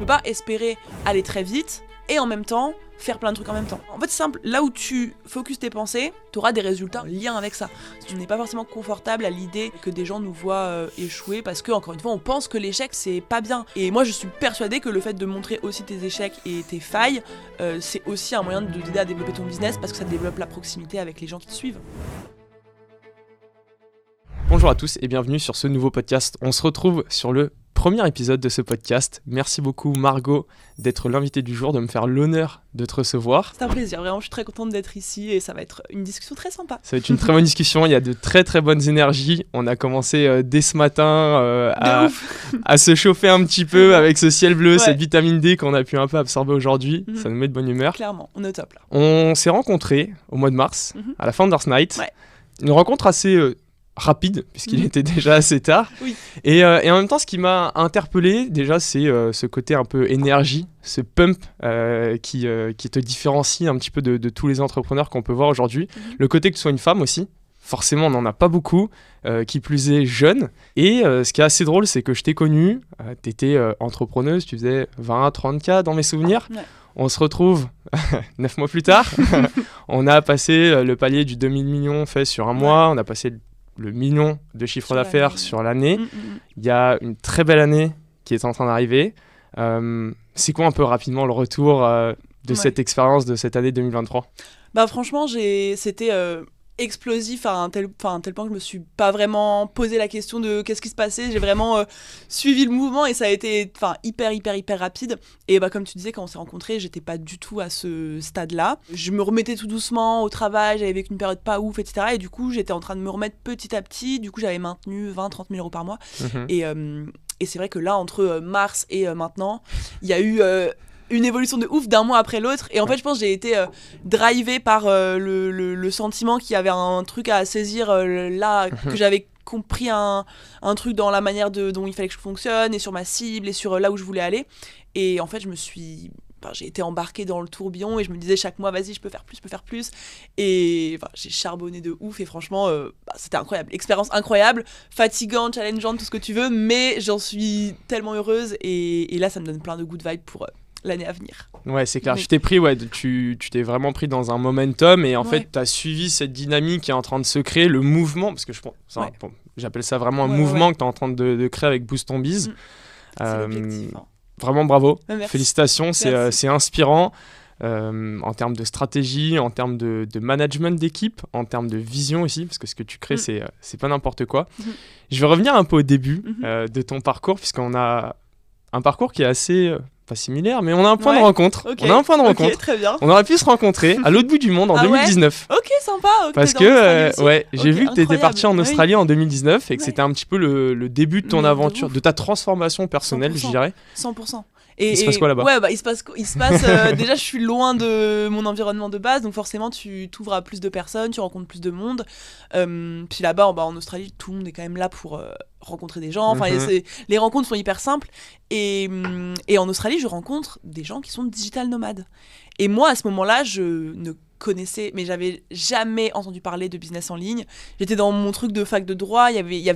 peux pas espérer aller très vite et en même temps faire plein de trucs en même temps. En fait, c'est simple, là où tu focuses tes pensées, tu auras des résultats en lien avec ça. On n'est pas forcément confortable à l'idée que des gens nous voient échouer parce que, encore une fois, on pense que l'échec, c'est pas bien. Et moi, je suis persuadée que le fait de montrer aussi tes échecs et tes failles, c'est aussi un moyen de t'aider à développer ton business parce que ça développe la proximité avec les gens qui te suivent. Bonjour à tous et bienvenue sur ce nouveau podcast. On se retrouve sur le premier épisode de ce podcast. Merci beaucoup Margot d'être l'invitée du jour, de me faire l'honneur de te recevoir. C'est un plaisir, vraiment je suis très contente d'être ici et ça va être une discussion très sympa. Ça va être une très bonne discussion, il y a de très très bonnes énergies. On a commencé dès ce matin à se chauffer un petit peu avec ce ciel bleu, cette vitamine D qu'on a pu un peu absorber aujourd'hui. Ça nous met de bonne humeur. Clairement, on est au top là. On s'est rencontrés au mois de mars, à la Founders Night. Ouais. Une rencontre assez... rapide, puisqu'il était déjà assez tard. Oui. Et en même temps, ce qui m'a interpellé, déjà, c'est ce côté un peu énergie, ce pump qui te différencie un petit peu de tous les entrepreneurs qu'on peut voir aujourd'hui. Le côté que tu sois une femme aussi, forcément, on n'en a pas beaucoup, qui plus est jeune. Et ce qui est assez drôle, c'est que je t'ai connue, tu étais entrepreneuse, tu faisais 20-30K dans mes souvenirs. Ouais. On se retrouve 9 mois plus tard. On a passé le palier du 2000 millions fait sur un mois, on a passé le million de chiffre d'affaires sur l'année. Il y a une très belle année qui est en train d'arriver. C'est quoi un peu rapidement le retour de cette expérience de cette année 2023 ? Bah franchement, c'était explosif à un tel point que je me suis pas vraiment posé la question de qu'est-ce qui se passait. J'ai vraiment suivi le mouvement et ça a été hyper rapide. Et bah comme tu disais, quand on s'est rencontrés, j'étais pas du tout à ce stade-là. Je me remettais tout doucement au travail, j'avais vécu une période pas ouf, etc. Et du coup, j'étais en train de me remettre petit à petit. Du coup, j'avais maintenu 20-30 000 euros par mois. Et c'est vrai que là, entre mars et maintenant, il y a eu... une évolution de ouf d'un mois après l'autre et en fait je pense que j'ai été drivée par le sentiment qu'il y avait un truc à saisir là, que j'avais compris un truc dans la manière dont il fallait que je fonctionne et sur ma cible et sur là où je voulais aller et en fait j'ai été embarquée dans le tourbillon et je me disais chaque mois vas-y je peux faire plus et j'ai charbonné de ouf et franchement c'était incroyable, expérience incroyable, fatigante, challengeante, tout ce que tu veux, mais j'en suis tellement heureuse et là ça me donne plein de good vibes pour l'année à venir. Ouais, c'est clair. Je t'ai pris, tu t'es vraiment pris dans un momentum et en fait, tu as suivi cette dynamique qui est en train de se créer, le mouvement, parce que j'appelle ça vraiment un mouvement que tu es en train de créer avec Boost Ton Biz. C'est l'objectif. Vraiment bravo. Merci. Félicitations, c'est inspirant en termes de stratégie, en termes de management d'équipe, en termes de vision aussi, parce que ce que tu crées, c'est pas n'importe quoi. Je vais revenir un peu au début de ton parcours, puisqu'on a un parcours qui est assez... pas similaire, mais on a un point de rencontre. Okay. On a un point de rencontre. Très bien. On aurait pu se rencontrer à l'autre bout du monde en 2019. Ok, sympa. Parce que j'ai vu que tu étais parti en Australie en 2019 et que c'était un petit peu le début de ton aventure, de ta transformation personnelle, je dirais. 100%. Il se passe quoi là-bas ? Il se passe déjà je suis loin de mon environnement de base, donc forcément tu t'ouvres à plus de personnes, tu rencontres plus de monde. Puis là-bas en Australie, tout le monde est quand même là pour rencontrer des gens. Enfin, les rencontres sont hyper simples. Et en Australie, je rencontre des gens qui sont digital nomades. Et moi, à ce moment-là, je ne connaissais, mais j'avais jamais entendu parler de business en ligne. J'étais dans mon truc de fac de droit, il y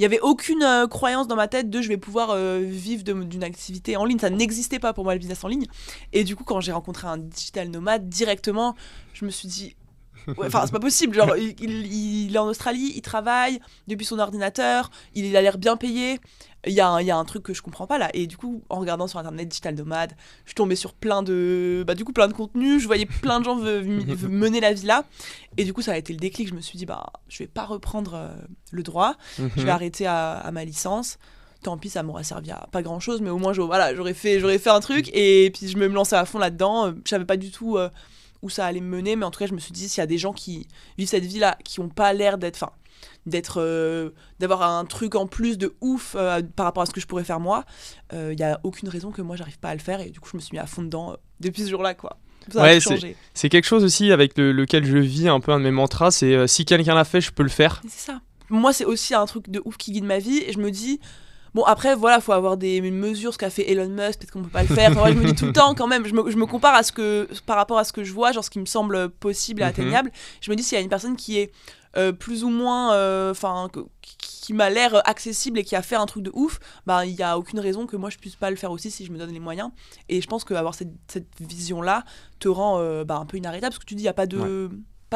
avait aucune croyance dans ma tête de je vais pouvoir vivre d'une activité en ligne. Ça n'existait pas pour moi le business en ligne. Et du coup, quand j'ai rencontré un digital nomade, directement, je me suis dit c'est pas possible. Genre, il est en Australie, il travaille depuis son ordinateur, il a l'air bien payé. Il y a un truc que je comprends pas là. Et du coup, en regardant sur internet digital nomade, je suis tombée sur plein de contenus. Je voyais plein de gens mener la vie là. Et du coup, ça a été le déclic. Je me suis dit, je vais pas reprendre le droit. Je vais arrêter à ma licence. Tant pis, ça m'aura servi à pas grand chose, mais au moins j'aurais fait un truc. Et puis je me lançais à fond là-dedans. Je savais pas du tout où ça allait me mener, mais en tout cas, je me suis dit, s'il y a des gens qui vivent cette vie-là, qui ont pas l'air d'avoir un truc en plus de ouf par rapport à ce que je pourrais faire moi, il y a aucune raison que moi j'arrive pas à le faire et du coup je me suis mis à fond dedans depuis ce jour-là quoi. Ça a tout changé. C'est quelque chose aussi avec lequel je vis un peu un de mes mantras, c'est si quelqu'un l'a fait, je peux le faire. C'est ça. Moi c'est aussi un truc de ouf qui guide ma vie et je me dis bon après voilà, faut avoir des mesures, ce qu'a fait Elon Musk, peut-être qu'on peut pas le faire. Enfin, je me dis tout le temps quand même, je me compare par rapport à ce que je vois, genre ce qui me semble possible et atteignable. Je me dis s'il y a une personne qui est plus ou moins qui m'a l'air accessible et qui a fait un truc de ouf, bah il y a aucune raison que moi je puisse pas le faire aussi si je me donne les moyens. Et je pense qu'avoir cette vision là te rend un peu inarrêtable, parce que tu dis il y a pas de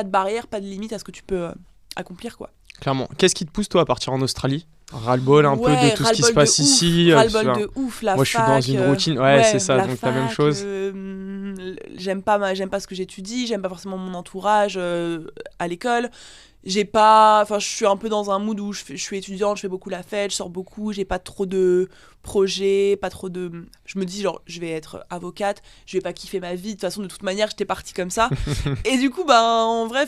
barrière, pas de limite à ce que tu peux accomplir, quoi. Clairement. Qu'est-ce qui te pousse toi à partir en Australie? Ras-le-bol un peu de tout ce qui se passe ici. Ras-le-bol de ouf, la fac. Moi je suis dans une routine, c'est ça, donc la même chose. J'aime pas ce que j'étudie, j'aime pas forcément mon entourage à l'école. Je suis un peu dans un mood où je suis étudiante, je fais beaucoup la fête, je sors beaucoup, j'ai pas trop de projets, je me dis genre je vais être avocate, je vais pas kiffer ma vie, de toute façon de toute manière j'étais partie comme ça. Et du coup en vrai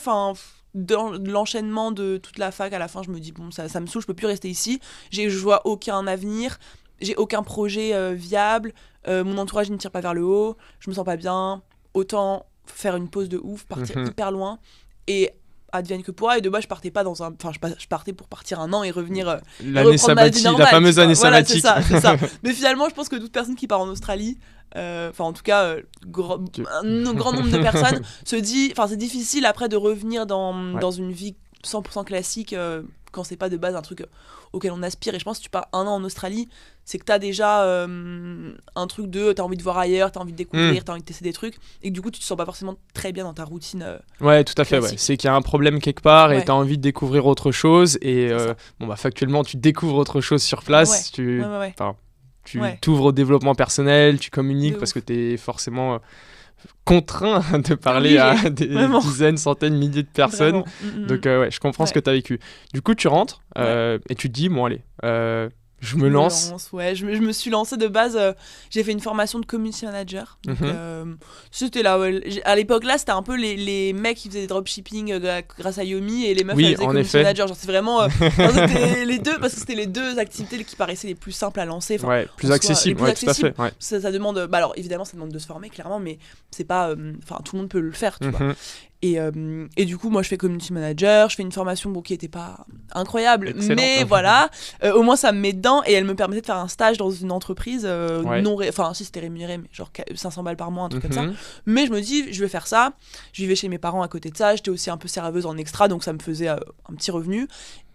dans l'enchaînement de toute la fac, à la fin je me dis bon ça me saoule, je peux plus rester ici, je vois aucun avenir, j'ai aucun projet viable, mon entourage ne tire pas vers le haut, je me sens pas bien, autant faire une pause de ouf, partir hyper loin. Et advienne que pourra, et de base je partais pour partir un an et revenir l'année sabbatique, la fameuse année sabbatique. Voilà, c'est ça. Mais finalement je pense que toute personne qui part en Australie, en tout cas un grand nombre de personnes se dit, c'est difficile après de revenir dans une vie 100% classique quand c'est pas de base un truc auquel on aspire. Et je pense que si tu pars un an en Australie, c'est que t'as déjà un truc t'as envie de voir ailleurs, t'as envie de découvrir, t'as envie de tester des trucs, et que du coup tu te sens pas forcément très bien dans ta routine ouais, tout à fait, classique. C'est qu'il y a un problème quelque part et t'as envie de découvrir autre chose, et factuellement tu découvres autre chose sur place. Tu t'ouvres au développement personnel, tu communiques parce que t'es forcément contraint de parler à des dizaines, centaines, milliers de personnes. Donc je comprends ce que tu as vécu. Du coup tu rentres et tu te dis bon allez, je me lance. Je me suis lancée de base. J'ai fait une formation de community manager. Donc, c'était là. À l'époque là, c'était un peu les mecs qui faisaient des dropshipping grâce à Yomi, et les meufs qui faisaient community manager. Genre c'est vraiment c'était les deux, parce que c'était les deux activités qui paraissaient les plus simples à lancer. Plus accessibles. Tout à fait. Ça demande. Alors évidemment, ça demande de se former clairement, mais c'est pas. Tout le monde peut le faire, tu vois. Et du coup moi je fais community manager, je fais une formation qui était pas incroyable. Excellent. Mais voilà, au moins ça me met dedans, et elle me permettait de faire un stage dans une entreprise si c'était rémunéré, mais genre 500 balles par mois, un truc comme ça. Mais je me dis je vais faire ça, je vivais chez mes parents à côté de ça, j'étais aussi un peu serveuse en extra, donc ça me faisait un petit revenu,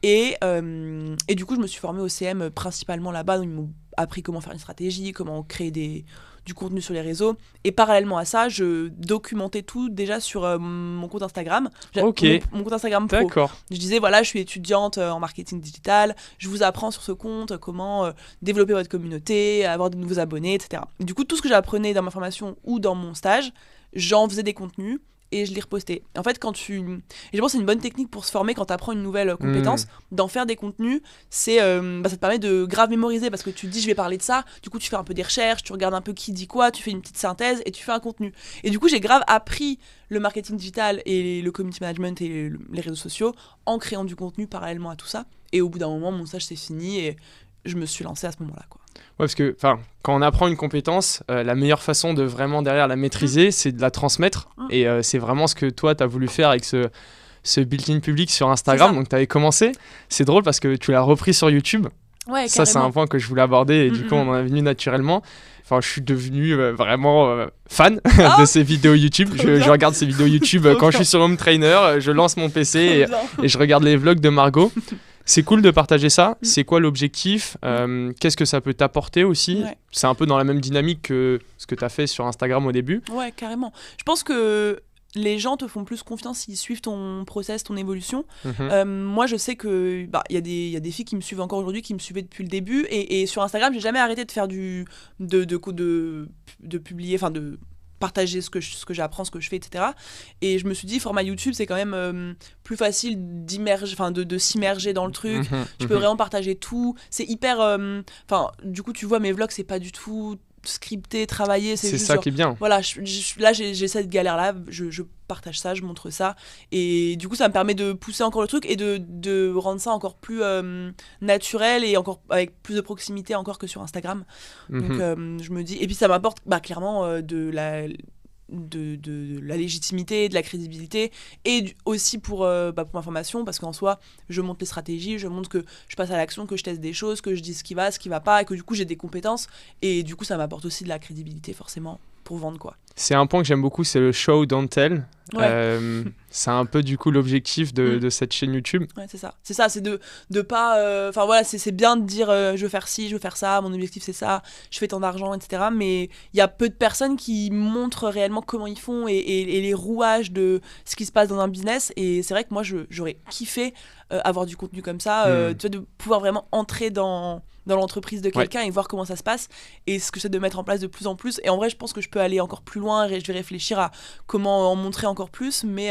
et du coup je me suis formée au CM principalement là-bas, donc ils m'ont appris comment faire une stratégie, comment créer du contenu sur les réseaux, et parallèlement à ça je documentais tout déjà sur mon compte Instagram. Mon compte Instagram pro. D'accord. Je disais voilà, je suis étudiante en marketing digital, je vous apprends sur ce compte comment développer votre communauté, avoir de nouveaux abonnés, etc. Du coup tout ce que j'apprenais dans ma formation ou dans mon stage, j'en faisais des contenus et je les repostais. En fait, et je pense que c'est une bonne technique pour se former quand tu apprends une nouvelle compétence, d'en faire des contenus. Ça te permet de grave mémoriser, parce que tu te dis je vais parler de ça, du coup tu fais un peu des recherches, tu regardes un peu qui dit quoi, tu fais une petite synthèse et tu fais un contenu. Et du coup j'ai grave appris le marketing digital et le community management et les réseaux sociaux en créant du contenu parallèlement à tout ça. Et au bout d'un moment mon stage c'est fini et je me suis lancée à ce moment-là, quoi. Ouais, parce que quand on apprend une compétence, la meilleure façon de vraiment derrière la maîtriser, c'est de la transmettre. Et c'est vraiment ce que toi, tu as voulu faire avec ce built-in public sur Instagram. Donc, tu avais commencé. C'est drôle parce que tu l'as repris sur YouTube. Ouais, ça, c'est un point que je voulais aborder, et du coup, on en est venu naturellement. Je suis devenu vraiment fan de ces vidéos YouTube. Je regarde ces vidéos YouTube quand je suis sur Home Trainer, je lance mon PC et je regarde les vlogs de Margot. C'est cool de partager ça. C'est quoi l'objectif ? Qu'est-ce que ça peut t'apporter aussi ? C'est un peu dans la même dynamique que ce que tu as fait sur Instagram au début. Ouais, carrément. Je pense que les gens te font plus confiance s'ils suivent ton process, ton évolution. Moi, je sais que y a des filles qui me suivent encore aujourd'hui, qui me suivaient depuis le début. Et sur Instagram, j'ai jamais arrêté de faire de publier, de partager ce que j'apprends, ce que je fais, etc. Et je me suis dit, format YouTube, c'est quand même plus facile de s'immerger dans le truc. Tu peux vraiment partager tout. C'est hyper... du coup, tu vois, mes vlogs, c'est pas du tout scripté, travaillé. C'est juste ça qui est bien. Voilà, là, j'ai cette galère-là. Je partage ça, je montre ça. Et du coup, ça me permet de pousser encore le truc et de rendre ça encore plus naturel et encore avec plus de proximité encore que sur Instagram. Donc, je me dis... Et puis, ça m'apporte clairement de la légitimité, de la crédibilité, et aussi pour ma formation, parce qu'en soi je montre les stratégies, je montre que je passe à l'action, que je teste des choses, que je dis ce qui va pas, et que du coup j'ai des compétences, et du coup ça m'apporte aussi de la crédibilité forcément pour vendre, quoi. C'est un point que j'aime beaucoup, c'est le show don't tell. C'est un peu du coup l'objectif de cette chaîne YouTube. Ouais, c'est ça, c'est de pas... Enfin voilà, c'est bien de dire je veux faire ci, je veux faire ça, mon objectif c'est ça, je fais tant d'argent, etc. Mais il y a peu de personnes qui montrent réellement comment ils font et les rouages de ce qui se passe dans un business. Et c'est vrai que moi, j'aurais kiffé avoir du contenu comme ça, tu vois, de pouvoir vraiment entrer dans l'entreprise de quelqu'un et voir comment ça se passe, et ce que j'essaie de mettre en place de plus en plus. Et en vrai, je pense que je peux aller encore plus loin et je vais réfléchir à comment en montrer encore plus, mais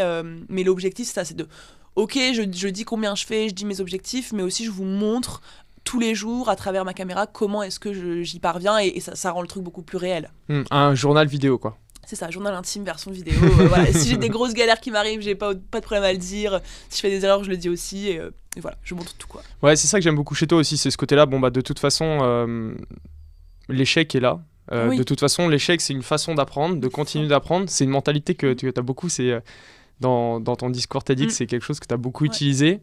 l'objectif, c'est ça, c'est de ok, je dis combien je fais, je dis mes objectifs, mais aussi je vous montre tous les jours à travers ma caméra comment est-ce que j'y parviens, et ça rend le truc beaucoup plus réel. Un journal vidéo, quoi. C'est ça, journal intime version vidéo. Voilà. Si j'ai des grosses galères qui m'arrivent, j'ai pas de problème à le dire. Si je fais des erreurs, je le dis aussi. Et voilà, je montre tout, quoi. Ouais, c'est ça que j'aime beaucoup chez toi aussi, c'est ce côté-là. Bon, bah, de toute façon, l'échec est là. De toute façon, l'échec, c'est une façon d'apprendre, de continuer d'apprendre. C'est une mentalité que tu as beaucoup. C'est, dans ton discours TEDx, c'est quelque chose que tu as beaucoup utilisé.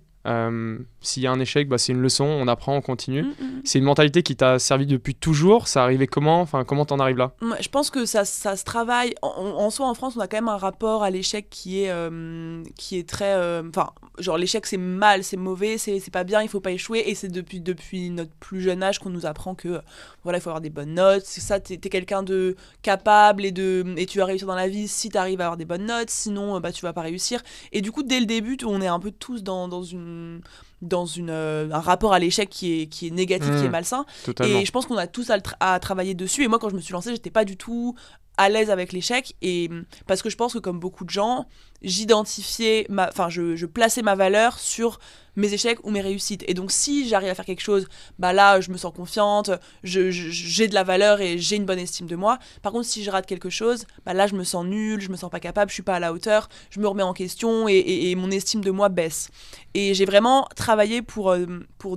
S'il y a un échec, bah, c'est une leçon, on apprend, on continue. C'est une mentalité qui t'a servi depuis toujours. Ça arrivait comment ? Enfin, comment t'en arrives là ? Je pense que ça se travaille. En soi, en France, on a quand même un rapport à l'échec qui est très... Enfin, genre l'échec, c'est mal, c'est mauvais, c'est pas bien, il faut pas échouer. Et c'est depuis notre plus jeune âge qu'on nous apprend que voilà, il faut avoir des bonnes notes. C'est ça, t'es quelqu'un de capable et tu vas réussir dans la vie si t'arrives à avoir des bonnes notes. Sinon, bah, tu vas pas réussir. Et du coup, dès le début, on est un peu tous dans un rapport à l'échec qui est négatif, qui est malsain. Totalement. Et je pense qu'on a tous à travailler dessus. Et moi, quand je me suis lancée, j'étais pas du tout à l'aise avec l'échec, et parce que je pense que comme beaucoup de gens, j'identifiais je plaçais ma valeur sur mes échecs ou mes réussites. Et donc si j'arrive à faire quelque chose, bah là je me sens confiante, j'ai de la valeur et j'ai une bonne estime de moi. Par contre, si je rate quelque chose, bah là je me sens nulle, je me sens pas capable, je suis pas à la hauteur, je me remets en question et mon estime de moi baisse. Et j'ai vraiment travaillé pour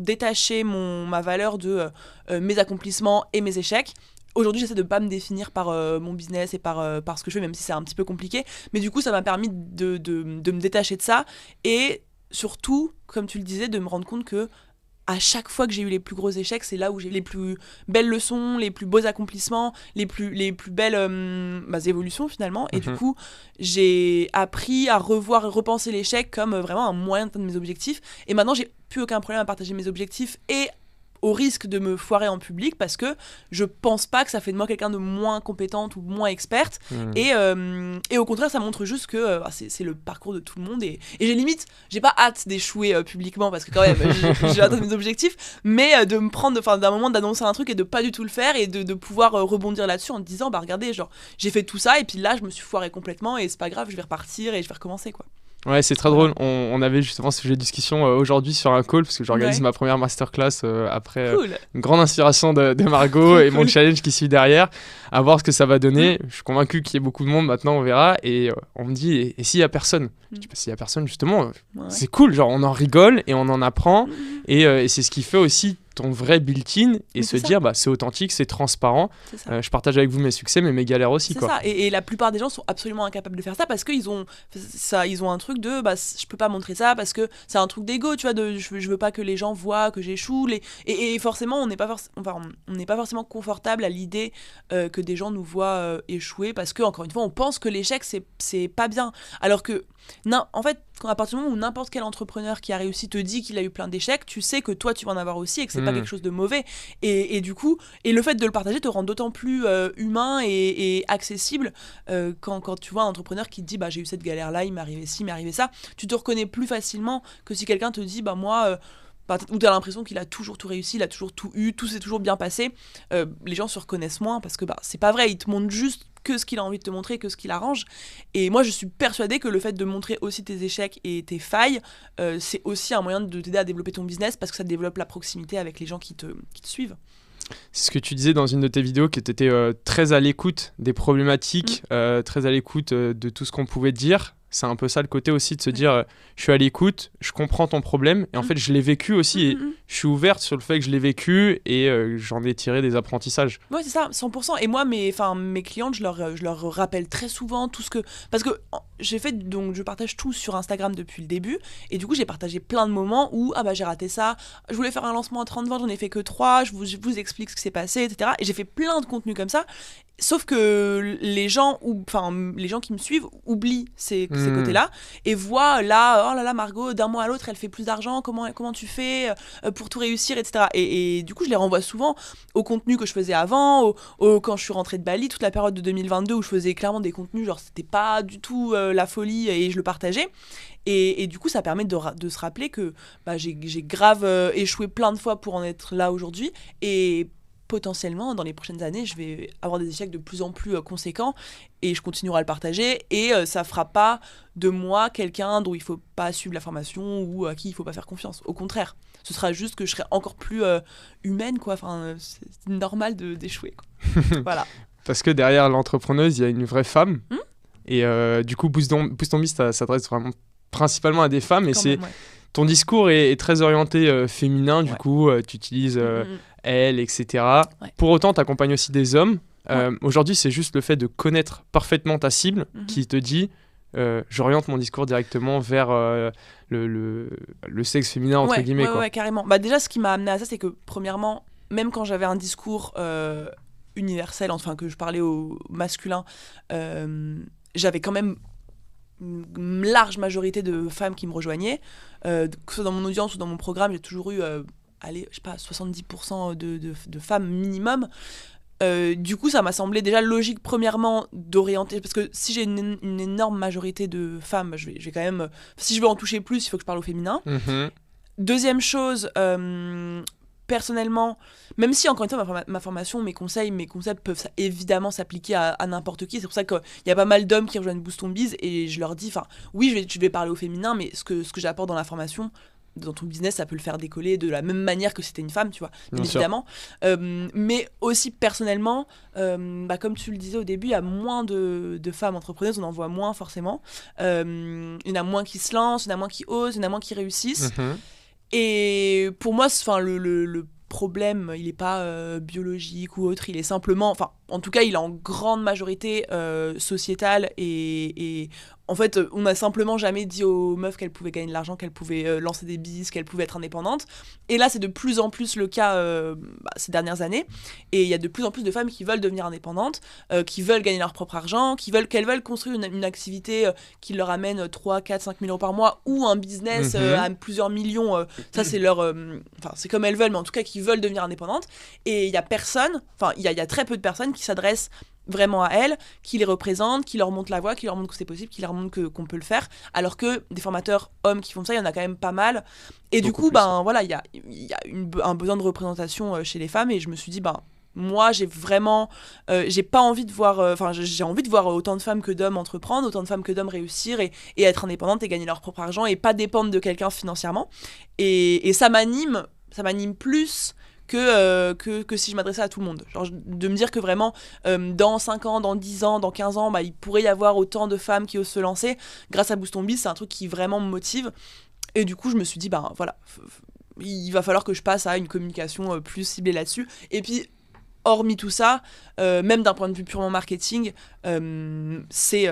détacher ma valeur de mes accomplissements et mes échecs. Aujourd'hui, j'essaie de ne pas me définir par mon business et par ce que je fais, même si c'est un petit peu compliqué. Mais du coup, ça m'a permis de me détacher de ça. Et surtout, comme tu le disais, de me rendre compte que à chaque fois que j'ai eu les plus gros échecs, c'est là où j'ai les plus belles leçons, les plus beaux accomplissements, les plus belles évolutions finalement. Et du coup, j'ai appris à revoir et repenser l'échec comme vraiment un moyen d'atteindre mes objectifs. Et maintenant, j'ai plus aucun problème à partager mes objectifs et au risque de me foirer en public, parce que je pense pas que ça fait de moi quelqu'un de moins compétente ou moins experte. Et au contraire, ça montre juste que c'est le parcours de tout le monde, et j'ai pas hâte d'échouer publiquement, parce que quand même j'ai atteint mes objectifs, mais de me prendre d'un moment d'annoncer un truc et de pas du tout le faire, et de pouvoir rebondir là-dessus en te disant bah regardez, genre j'ai fait tout ça et puis là je me suis foiré complètement, et c'est pas grave, je vais repartir et je vais recommencer, quoi. Ouais, c'est très drôle. On avait justement ce sujet de discussion aujourd'hui sur un call, parce que j'organise ma première masterclass après une grande inspiration de Margot et mon challenge qui suit derrière, à voir ce que ça va donner. Je suis convaincu qu'il y a beaucoup de monde maintenant, on verra. Et on me dit, et s'il y a personne ? Je dis, bah, s'il y a personne, justement, c'est cool. Genre, on en rigole et on en apprend. Et c'est ce qui fait aussi ton vrai built-in, et se dire bah c'est authentique, c'est transparent. Je partage avec vous mes succès mais mes galères aussi, c'est quoi. Ça. Et la plupart des gens sont absolument incapables de faire ça, parce qu'ils ont un truc de bah je peux pas montrer ça parce que c'est un truc d'ego, tu vois, je veux pas que les gens voient que j'échoue, et forcément on n'est pas forcément confortable à l'idée que des gens nous voient échouer, parce que encore une fois on pense que l'échec c'est pas bien, alors que non, en fait, à partir du moment où n'importe quel entrepreneur qui a réussi te dit qu'il a eu plein d'échecs, tu sais que toi tu vas en avoir aussi, et que c'est pas quelque chose de mauvais, et du coup, et le fait de le partager te rend d'autant plus humain et accessible quand tu vois un entrepreneur qui te dit bah j'ai eu cette galère là, il m'est arrivé ci, il m'est arrivé ça, tu te reconnais plus facilement que si quelqu'un te dit bah moi où tu as l'impression qu'il a toujours tout réussi, il a toujours tout eu, tout s'est toujours bien passé. Les gens se reconnaissent moins, parce que bah c'est pas vrai, il te montre juste que ce qu'il a envie de te montrer, que ce qu'il arrange. Et moi je suis persuadée que le fait de montrer aussi tes échecs et tes failles, c'est aussi un moyen de t'aider à développer ton business, parce que ça développe la proximité avec les gens qui te suivent. C'est ce que tu disais dans une de tes vidéos, que tu étais très à l'écoute des problématiques, très à l'écoute de tout ce qu'on pouvait dire. C'est un peu ça le côté aussi, de se dire je suis à l'écoute, je comprends ton problème, et en fait je l'ai vécu aussi, et je suis ouverte sur le fait que je l'ai vécu, et j'en ai tiré des apprentissages. Ouais, c'est ça, 100%. Et moi mes clientes, je leur rappelle très souvent tout ce que... Parce que je partage tout sur Instagram depuis le début, et du coup j'ai partagé plein de moments où j'ai raté ça, je voulais faire un lancement à 30 ventes, j'en ai fait que 3, je vous explique ce qui s'est passé, etc. Et j'ai fait plein de contenus comme ça, sauf que les gens qui me suivent oublient ces côtés-là et voient là, oh là là, Margot, d'un mois à l'autre elle fait plus d'argent, comment tu fais pour tout réussir, etc. Et du coup je les renvoie souvent au contenu que je faisais avant, quand je suis rentrée de Bali, toute la période de 2022 où je faisais clairement des contenus, genre c'était pas du tout la folie, et je le partageais. Et du coup, ça permet de se rappeler que j'ai grave échoué plein de fois pour en être là aujourd'hui. Et potentiellement, dans les prochaines années, je vais avoir des échecs de plus en plus conséquents. Et je continuerai à le partager. Et ça fera pas de moi quelqu'un dont il faut pas suivre la formation ou à qui il faut pas faire confiance. Au contraire, ce sera juste que je serai encore plus humaine, quoi. Enfin, c'est normal d'échouer, quoi. Voilà. Parce que derrière l'entrepreneuse, il y a une vraie femme. Et du coup, Boost ton Biz, ça s'adresse vraiment principalement à des femmes, et ton discours est très orienté féminin, du coup tu utilises elle, etc. Pour autant, tu accompagnes aussi des hommes. Aujourd'hui, c'est juste le fait de connaître parfaitement ta cible qui te dit j'oriente mon discours directement vers le sexe féminin, entre guillemets. Ouais, carrément. Déjà, ce qui m'a amené à ça, c'est que premièrement, même quand j'avais un discours universel, enfin que je parlais au masculin, j'avais quand même une large majorité de femmes qui me rejoignaient, que ce soit dans mon audience ou dans mon programme. J'ai toujours eu 70% de femmes minimum. Du coup ça m'a semblé déjà logique, premièrement, d'orienter, parce que si j'ai une énorme majorité de femmes, je vais quand même, si je veux en toucher plus, il faut que je parle au féminin. Deuxième chose, personnellement, même si encore une fois ma formation, mes concepts peuvent évidemment s'appliquer à n'importe qui, c'est pour ça qu'il y a pas mal d'hommes qui rejoignent Boost ton Biz, et je leur dis, oui, je vais parler au féminin, mais ce que j'apporte dans la formation, dans ton business, ça peut le faire décoller de la même manière que si c'était une femme, tu vois, bien évidemment. Mais aussi personnellement, comme tu le disais au début, il y a moins de femmes entrepreneuses, on en voit moins forcément. Il y en a moins qui se lancent, il y en a moins qui osent, il y en a moins qui réussissent. Et pour moi, le problème, il n'est pas biologique ou autre, il est simplement, en tout cas, il est en grande majorité sociétal, et en fait, on n'a simplement jamais dit aux meufs qu'elles pouvaient gagner de l'argent, qu'elles pouvaient lancer des business, qu'elles pouvaient être indépendantes. Et là, c'est de plus en plus le cas ces dernières années. Et il y a de plus en plus de femmes qui veulent devenir indépendantes, qui veulent gagner leur propre argent, qu'elles veulent construire une activité qui leur amène 3, 4, 5 000 euros par mois, ou un business à plusieurs millions. Ça, c'est c'est comme elles veulent, mais en tout cas, qui veulent devenir indépendantes. Et il y a personne, il y a très peu de personnes qui s'adressent vraiment à elles, qui les représentent, qui leur montrent la voie, qui leur montrent que c'est possible, qui leur montrent qu'on peut le faire, alors que des formateurs hommes qui font ça, il y en a quand même pas mal. Et beaucoup du coup, voilà, il y a un besoin de représentation chez les femmes, et je me suis dit, moi, j'ai vraiment, j'ai pas envie de voir, j'ai envie de voir autant de femmes que d'hommes entreprendre, autant de femmes que d'hommes réussir et être indépendantes et gagner leur propre argent et pas dépendre de quelqu'un financièrement. Et ça m'anime plus que si je m'adressais à tout le monde. Genre, de me dire que vraiment, dans 5 ans, dans 10 ans, dans 15 ans, il pourrait y avoir autant de femmes qui osent se lancer. Grâce à Boost ton Biz, c'est un truc qui vraiment me motive. Et du coup, je me suis dit, voilà, il va falloir que je passe à une communication plus ciblée là-dessus. Et puis, hormis tout ça, même d'un point de vue purement marketing, c'est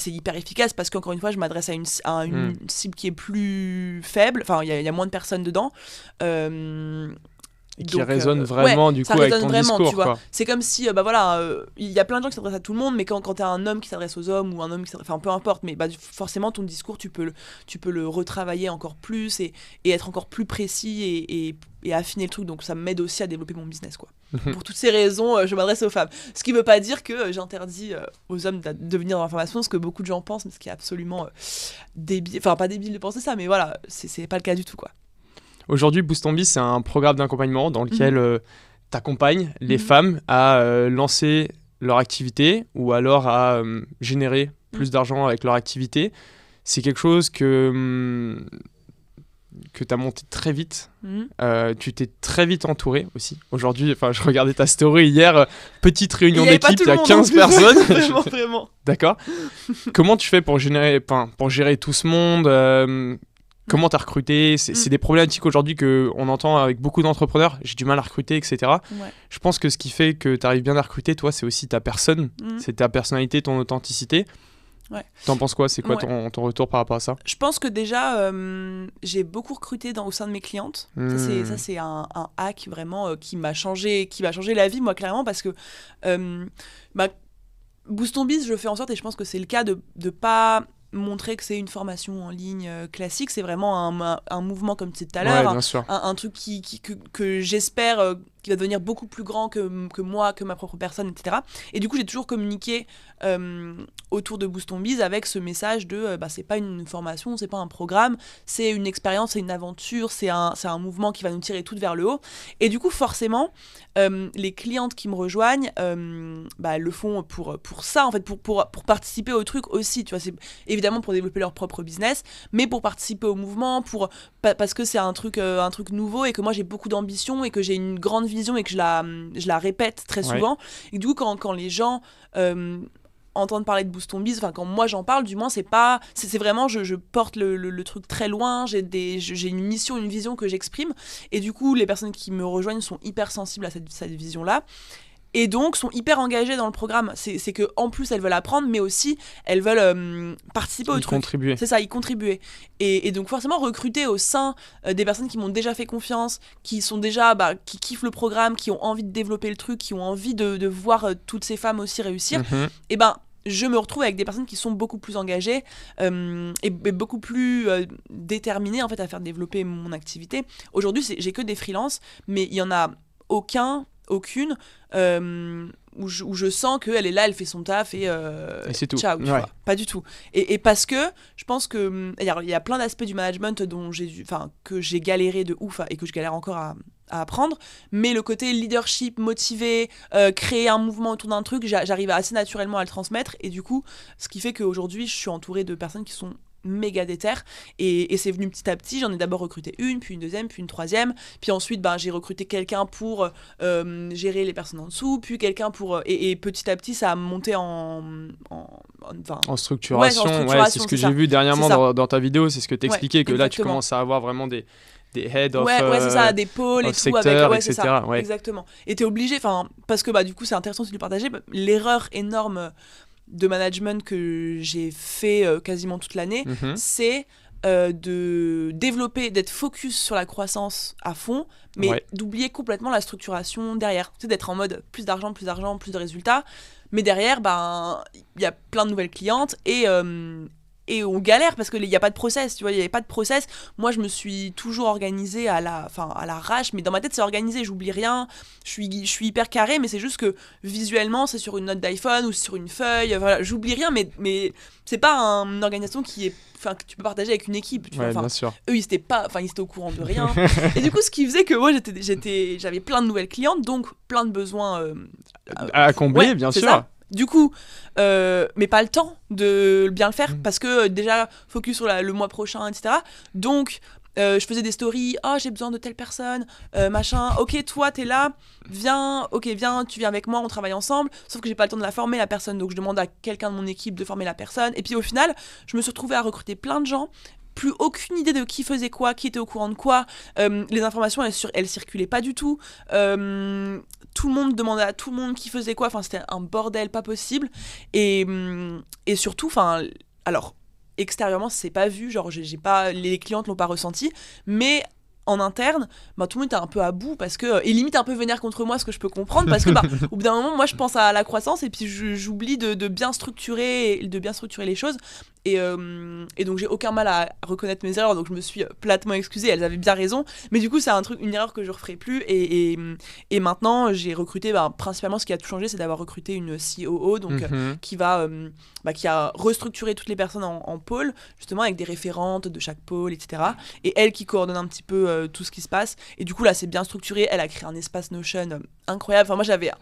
hyper efficace, parce qu'encore une fois, je m'adresse à une cible qui est plus faible. Il y a moins de personnes dedans. Qui résonne vraiment du coup avec ton discours, tu vois. C'est comme si il y a plein de gens qui s'adressent à tout le monde, mais quand t'es un homme qui s'adresse aux hommes, ou un homme qui s'adresse, peu importe, mais forcément ton discours tu peux le retravailler encore plus et être encore plus précis et affiner le truc. Donc ça m'aide aussi à développer mon business, quoi. Pour toutes ces raisons, je m'adresse aux femmes, ce qui veut pas dire que j'interdis aux hommes de venir dans la formation, ce que beaucoup de gens pensent, mais ce qui est absolument débile, pas débile de penser ça, mais voilà, c'est pas le cas du tout, quoi. Aujourd'hui, Boost ton Biz, c'est un programme d'accompagnement dans lequel tu accompagnes les femmes à lancer leur activité, ou alors à générer plus d'argent avec leur activité. C'est quelque chose que tu as monté très vite. Tu t'es très vite entouré aussi. Aujourd'hui, je regardais ta story hier, petite réunion d'équipe, il y a 15 personnes. Vraiment. D'accord. Comment tu fais pour gérer tout ce monde Comment t'as recruté? C'est des problématiques aujourd'hui qu'on entend avec beaucoup d'entrepreneurs. J'ai du mal à recruter, etc. Ouais. Je pense que ce qui fait que tu arrives bien à recruter, toi, c'est aussi ta personne. C'est ta personnalité, ton authenticité. Ouais. T'en penses quoi? C'est quoi ton retour par rapport à ça? Je pense que déjà, j'ai beaucoup recruté au sein de mes clientes. Ça, c'est un hack vraiment qui m'a changé la vie, moi, clairement, parce que Boost ton Biz, je fais en sorte, et je pense que c'est le cas, de pas montrer que c'est une formation en ligne classique. C'est vraiment un mouvement, comme tu disais tout à l'heure, un truc que j'espère qui va devenir beaucoup plus grand que moi, que ma propre personne, etc. Et du coup, j'ai toujours communiqué autour de Boost ton Biz avec ce message de c'est pas une formation, c'est pas un programme, c'est une expérience, c'est une aventure, c'est un mouvement qui va nous tirer toutes vers le haut. Et du coup, forcément, les clientes qui me rejoignent elles le font pour ça, en fait, pour participer au truc aussi, tu vois. C'est évidemment pour développer leur propre business, mais pour participer au mouvement, parce que c'est un truc nouveau, et que moi j'ai beaucoup d'ambition, et que j'ai une grande vision, et que je la répète très souvent. Et du coup, quand les gens entendre parler de Boost ton Biz, enfin quand moi j'en parle, du moins c'est vraiment je porte le truc très loin, j'ai une mission, une vision que j'exprime, et du coup les personnes qui me rejoignent sont hyper sensibles à cette vision là, et donc sont hyper engagées dans le programme. C'est que en plus elles veulent apprendre, mais aussi elles veulent participer au truc. Contribuer. C'est ça, y contribuer. Et donc forcément recruter au sein des personnes qui m'ont déjà fait confiance, qui sont déjà qui kiffent le programme, qui ont envie de développer le truc, qui ont envie de voir toutes ces femmes aussi réussir. Et je me retrouve avec des personnes qui sont beaucoup plus engagées et beaucoup plus déterminées, en fait, à faire développer mon activité. Aujourd'hui, j'ai que des freelances, mais il y en a aucune où je sens qu'elle est là, elle fait son taf et c'est tout. Ciao, tu vois. Pas du tout. Et parce que je pense que il y a plein d'aspects du management que j'ai galéré de ouf et que je galère encore à apprendre, mais le côté leadership, motivé, créer un mouvement autour d'un truc, j'arrive assez naturellement à le transmettre, et du coup, ce qui fait qu'aujourd'hui, je suis entourée de personnes qui sont méga déter, et c'est venu petit à petit. J'en ai d'abord recruté une, puis une deuxième, puis une troisième, puis ensuite j'ai recruté quelqu'un pour gérer les personnes en dessous, puis quelqu'un pour et petit à petit ça a monté en structuration. C'est ce que j'ai vu dernièrement dans ta vidéo, c'est ce que t'expliquais, que là tu commences à avoir vraiment des heads of c'est ça, des pôles et tout, secteur, avec etc. c'est ça, exactement. Et t'es obligé, parce que du coup c'est intéressant de le partager, l'erreur énorme de management que j'ai fait quasiment toute l'année, c'est de développer, d'être focus sur la croissance à fond, mais d'oublier complètement la structuration derrière. Tu sais, d'être en mode plus d'argent, plus de résultats, mais derrière, il y a plein de nouvelles clientes, et on galère parce qu'il n'y a pas de process, tu vois, il n'y avait pas de process. Moi, je me suis toujours organisée à l'arrache, mais dans ma tête, c'est organisé, j'oublie rien, je suis hyper carré, mais c'est juste que visuellement, c'est sur une note d'iPhone ou sur une feuille, voilà, j'oublie rien, mais c'est pas une organisation que tu peux partager avec une équipe, tu vois. Bien sûr. Eux, ils étaient au courant de rien. Et du coup, ce qui faisait que moi, j'avais plein de nouvelles clientes, donc plein de besoins à combler, bien sûr. Ça. Du coup, mais pas le temps de bien le faire, parce que déjà focus sur le mois prochain, etc. Donc je faisais des stories, j'ai besoin de telle personne, machin, ok, toi t'es là, viens, tu viens avec moi, on travaille ensemble, sauf que j'ai pas le temps de la former, la personne, donc je demande à quelqu'un de mon équipe de former la personne, et puis au final je me suis retrouvée à recruter plein de gens, plus aucune idée de qui faisait quoi, qui était au courant de quoi, les informations elles circulaient pas du tout, tout le monde demandait à tout le monde qui faisait quoi, c'était un bordel pas possible, et surtout, alors extérieurement c'est pas vu, genre les clientes l'ont pas ressenti, mais en interne, tout le monde était un peu à bout, parce que et limite un peu vénère contre moi, ce que je peux comprendre, parce que au bout d'un moment, moi je pense à la croissance, et puis j'oublie de bien structurer les choses, et donc j'ai aucun mal à reconnaître mes erreurs, donc je me suis platement excusée, elles avaient bien raison, mais du coup c'est une erreur que je referai plus, et maintenant j'ai recruté, principalement ce qui a tout changé, c'est d'avoir recruté une COO, donc qui a restructuré toutes les personnes en pôle, justement avec des référentes de chaque pôle, etc., et elle qui coordonne un petit peu tout ce qui se passe, et du coup là c'est bien structuré, elle a créé un espace Notion incroyable, moi j'avais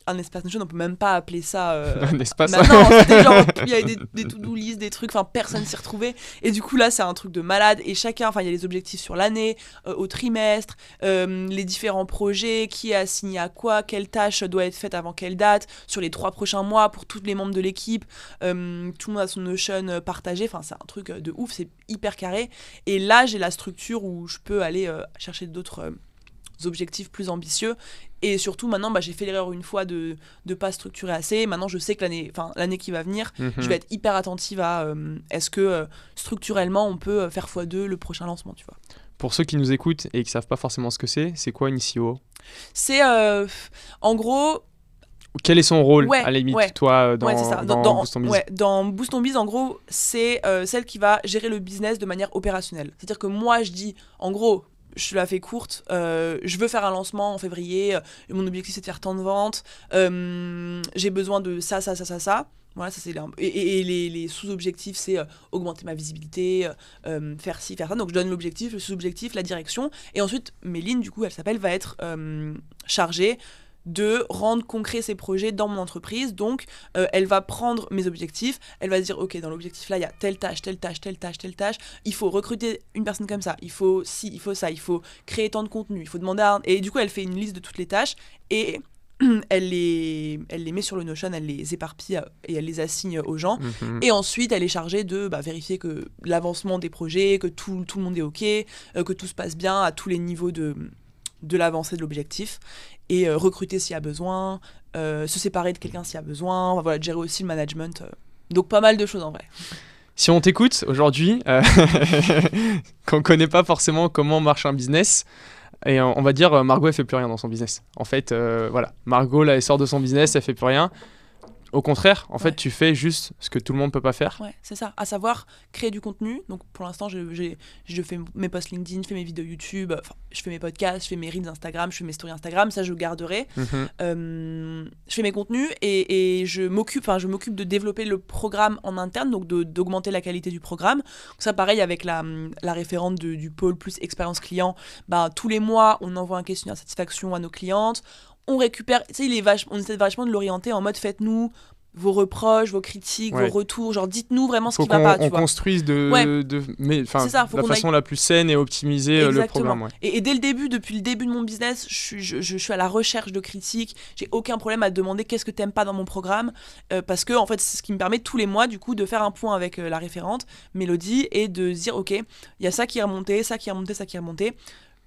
un espace Notion, on peut même pas appeler ça un espace. Non, c'était genre il y avait des to-do list, des trucs, personne s'y retrouvait, et du coup là c'est un truc de malade, et chacun, il y a les objectifs sur l'année, au trimestre, les différents projets, qui est assigné à quoi, quelle tâche doit être faite avant quelle date, sur les 3 prochains mois pour tous les membres de l'équipe, tout le monde a son Notion partagé, c'est un truc de ouf, c'est hyper carré, et là j'ai la structure où je peux aller chercher d'autres objectifs plus ambitieux, Et surtout, maintenant, j'ai fait l'erreur une fois de pas structurer assez. Maintenant, je sais que l'année qui va venir, je vais être hyper attentive à est-ce que structurellement, on peut faire x2 le prochain lancement, tu vois. Pour ceux qui nous écoutent et qui savent pas forcément ce que c'est quoi une CEO ? C'est en gros... Quel est son rôle, à la limite, toi, dans Boost on Biz ? Dans Boost on Biz, en gros, c'est celle qui va gérer le business de manière opérationnelle. C'est-à-dire que moi, je dis, en gros, je la fais courte, je veux faire un lancement en février, mon objectif, c'est de faire tant de ventes, j'ai besoin de ça. Voilà, ça c'est et les sous-objectifs, c'est augmenter ma visibilité, faire ci, faire ça. Donc je donne l'objectif, le sous-objectif, la direction. Et ensuite, Méline, du coup, va être chargée de rendre concret ces projets dans mon entreprise. Donc, elle va prendre mes objectifs, elle va se dire, ok, dans l'objectif là, il y a telle tâche, il faut recruter une personne comme ça, il faut ci, il faut ça, il faut créer tant de contenu, il faut demander à... Et du coup, elle fait une liste de toutes les tâches et elle les met sur le Notion, elle les éparpille et elle les assigne aux gens. Et ensuite, elle est chargée de vérifier que l'avancement des projets, que tout le monde est ok, que tout se passe bien à tous les niveaux de l'avancée de l'objectif. Et recruter s'il y a besoin, se séparer de quelqu'un s'il y a besoin, voilà, gérer aussi le management. Donc pas mal de choses en vrai. Si on t'écoute aujourd'hui, qu'on ne connaît pas forcément comment marche un business, et on va dire Margot elle fait plus rien dans son business. En fait, voilà, Margot là elle sort de son business, elle fait plus rien. Au contraire, en fait, tu fais juste ce que tout le monde peut pas faire. Ouais, c'est ça. À savoir créer du contenu. Donc, pour l'instant, je fais mes posts LinkedIn, je fais mes vidéos YouTube, je fais mes podcasts, je fais mes reels Instagram, je fais mes stories Instagram. Ça, je garderai. Je fais mes contenus et je m'occupe de développer le programme en interne, donc d'augmenter la qualité du programme. Donc ça, pareil, avec la référente du pôle plus expérience client. Tous les mois, on envoie un questionnaire de satisfaction à nos clientes. On récupère, tu sais, on essaie vachement de l'orienter en mode faites-nous vos reproches, vos critiques, vos retours, genre dites-nous vraiment ce qui va pas. On construise de façon la plus saine et optimiser le programme. Ouais. Et dès le début, depuis le début de mon business, je suis à la recherche de critiques. J'ai aucun problème à te demander qu'est-ce que t'aimes pas dans mon programme, parce que en fait, c'est ce qui me permet tous les mois du coup de faire un point avec la référente Mélodie et de se dire ok, il y a ça qui est remonté, ça qui est remonté, ça qui est remonté.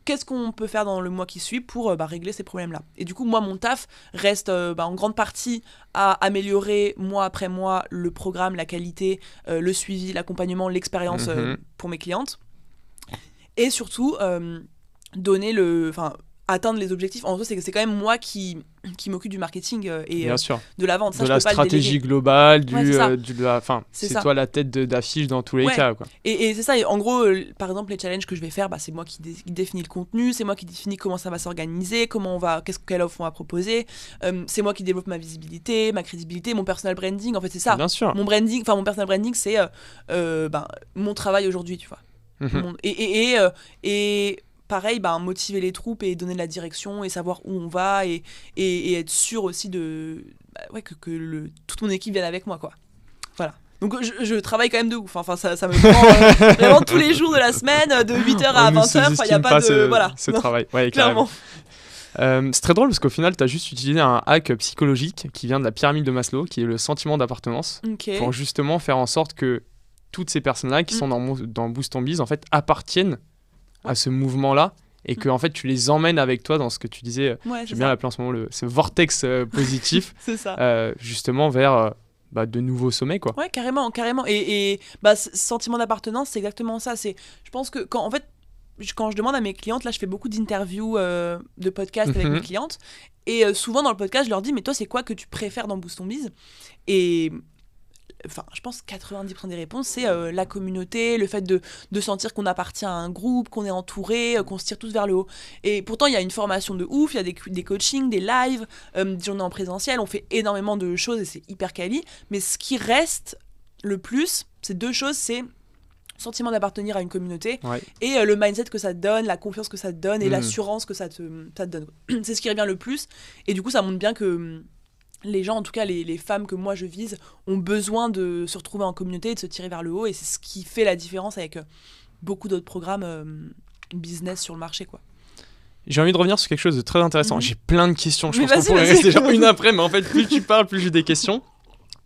Qu'est-ce qu'on peut faire dans le mois qui suit pour régler ces problèmes-là. Et du coup, moi, mon taf reste en grande partie à améliorer mois après mois le programme, la qualité, le suivi, l'accompagnement, l'expérience pour mes clientes. Et surtout, atteindre les objectifs. En gros, c'est quand même moi qui m'occupe du marketing et de la vente. Ça, de la stratégie globale, c'est toi la tête d'affiche dans tous les cas. Quoi. Et c'est ça. Et en gros, par exemple, les challenges que je vais faire, c'est moi qui définis le contenu, c'est moi qui définis comment ça va s'organiser, quelle offre on va proposer. C'est moi qui développe ma visibilité, ma crédibilité, mon personal branding. En fait, c'est ça. Bien sûr. Mon personal branding, c'est mon travail aujourd'hui, tu vois. Et pareil, motiver les troupes et donner de la direction et savoir où on va et être sûr aussi que toute mon équipe vienne avec moi, quoi. Voilà. Donc je travaille quand même de ouf. Enfin, ça me prend vraiment tous les jours de la semaine, de 8h à 20h. Il n'y a pas de... Voilà. Ce travail, ouais, clairement. C'est très drôle parce qu'au final, tu as juste utilisé un hack psychologique qui vient de la pyramide de Maslow, qui est le sentiment d'appartenance, pour justement faire en sorte que toutes ces personnes-là qui sont dans Boost on Biz, en fait, appartiennent à ce mouvement-là et que en fait tu les emmènes avec toi dans ce que tu disais, j'aime bien l'appeler en ce moment ce vortex positif. C'est ça. Justement vers de nouveaux sommets, quoi. Ouais, carrément. Et ce sentiment d'appartenance, c'est exactement ça. Je pense que quand je demande à mes clientes, là je fais beaucoup d'interviews de podcasts avec mes clientes et souvent dans le podcast je leur dis mais toi c'est quoi que tu préfères dans Boost on Biz? Et je pense que 90% des réponses, c'est la communauté, le fait de sentir qu'on appartient à un groupe, qu'on est entouré, qu'on se tire tous vers le haut. Et pourtant, il y a une formation de ouf, il y a des coachings, des lives, des journées en présentiel, on fait énormément de choses et c'est hyper quali. Mais ce qui reste le plus, c'est deux choses, c'est sentiment d'appartenir à une communauté et le mindset que ça te donne, la confiance que ça te donne et l'assurance que ça te donne. C'est ce qui revient le plus. Et du coup, ça montre bien que les gens, en tout cas les femmes que moi je vise, ont besoin de se retrouver en communauté et de se tirer vers le haut, et c'est ce qui fait la différence avec beaucoup d'autres programmes business sur le marché, quoi. J'ai envie de revenir sur quelque chose de très intéressant. J'ai plein de questions, je pense qu'on pourrait rester genre une après, mais en fait plus tu parles, plus j'ai des questions.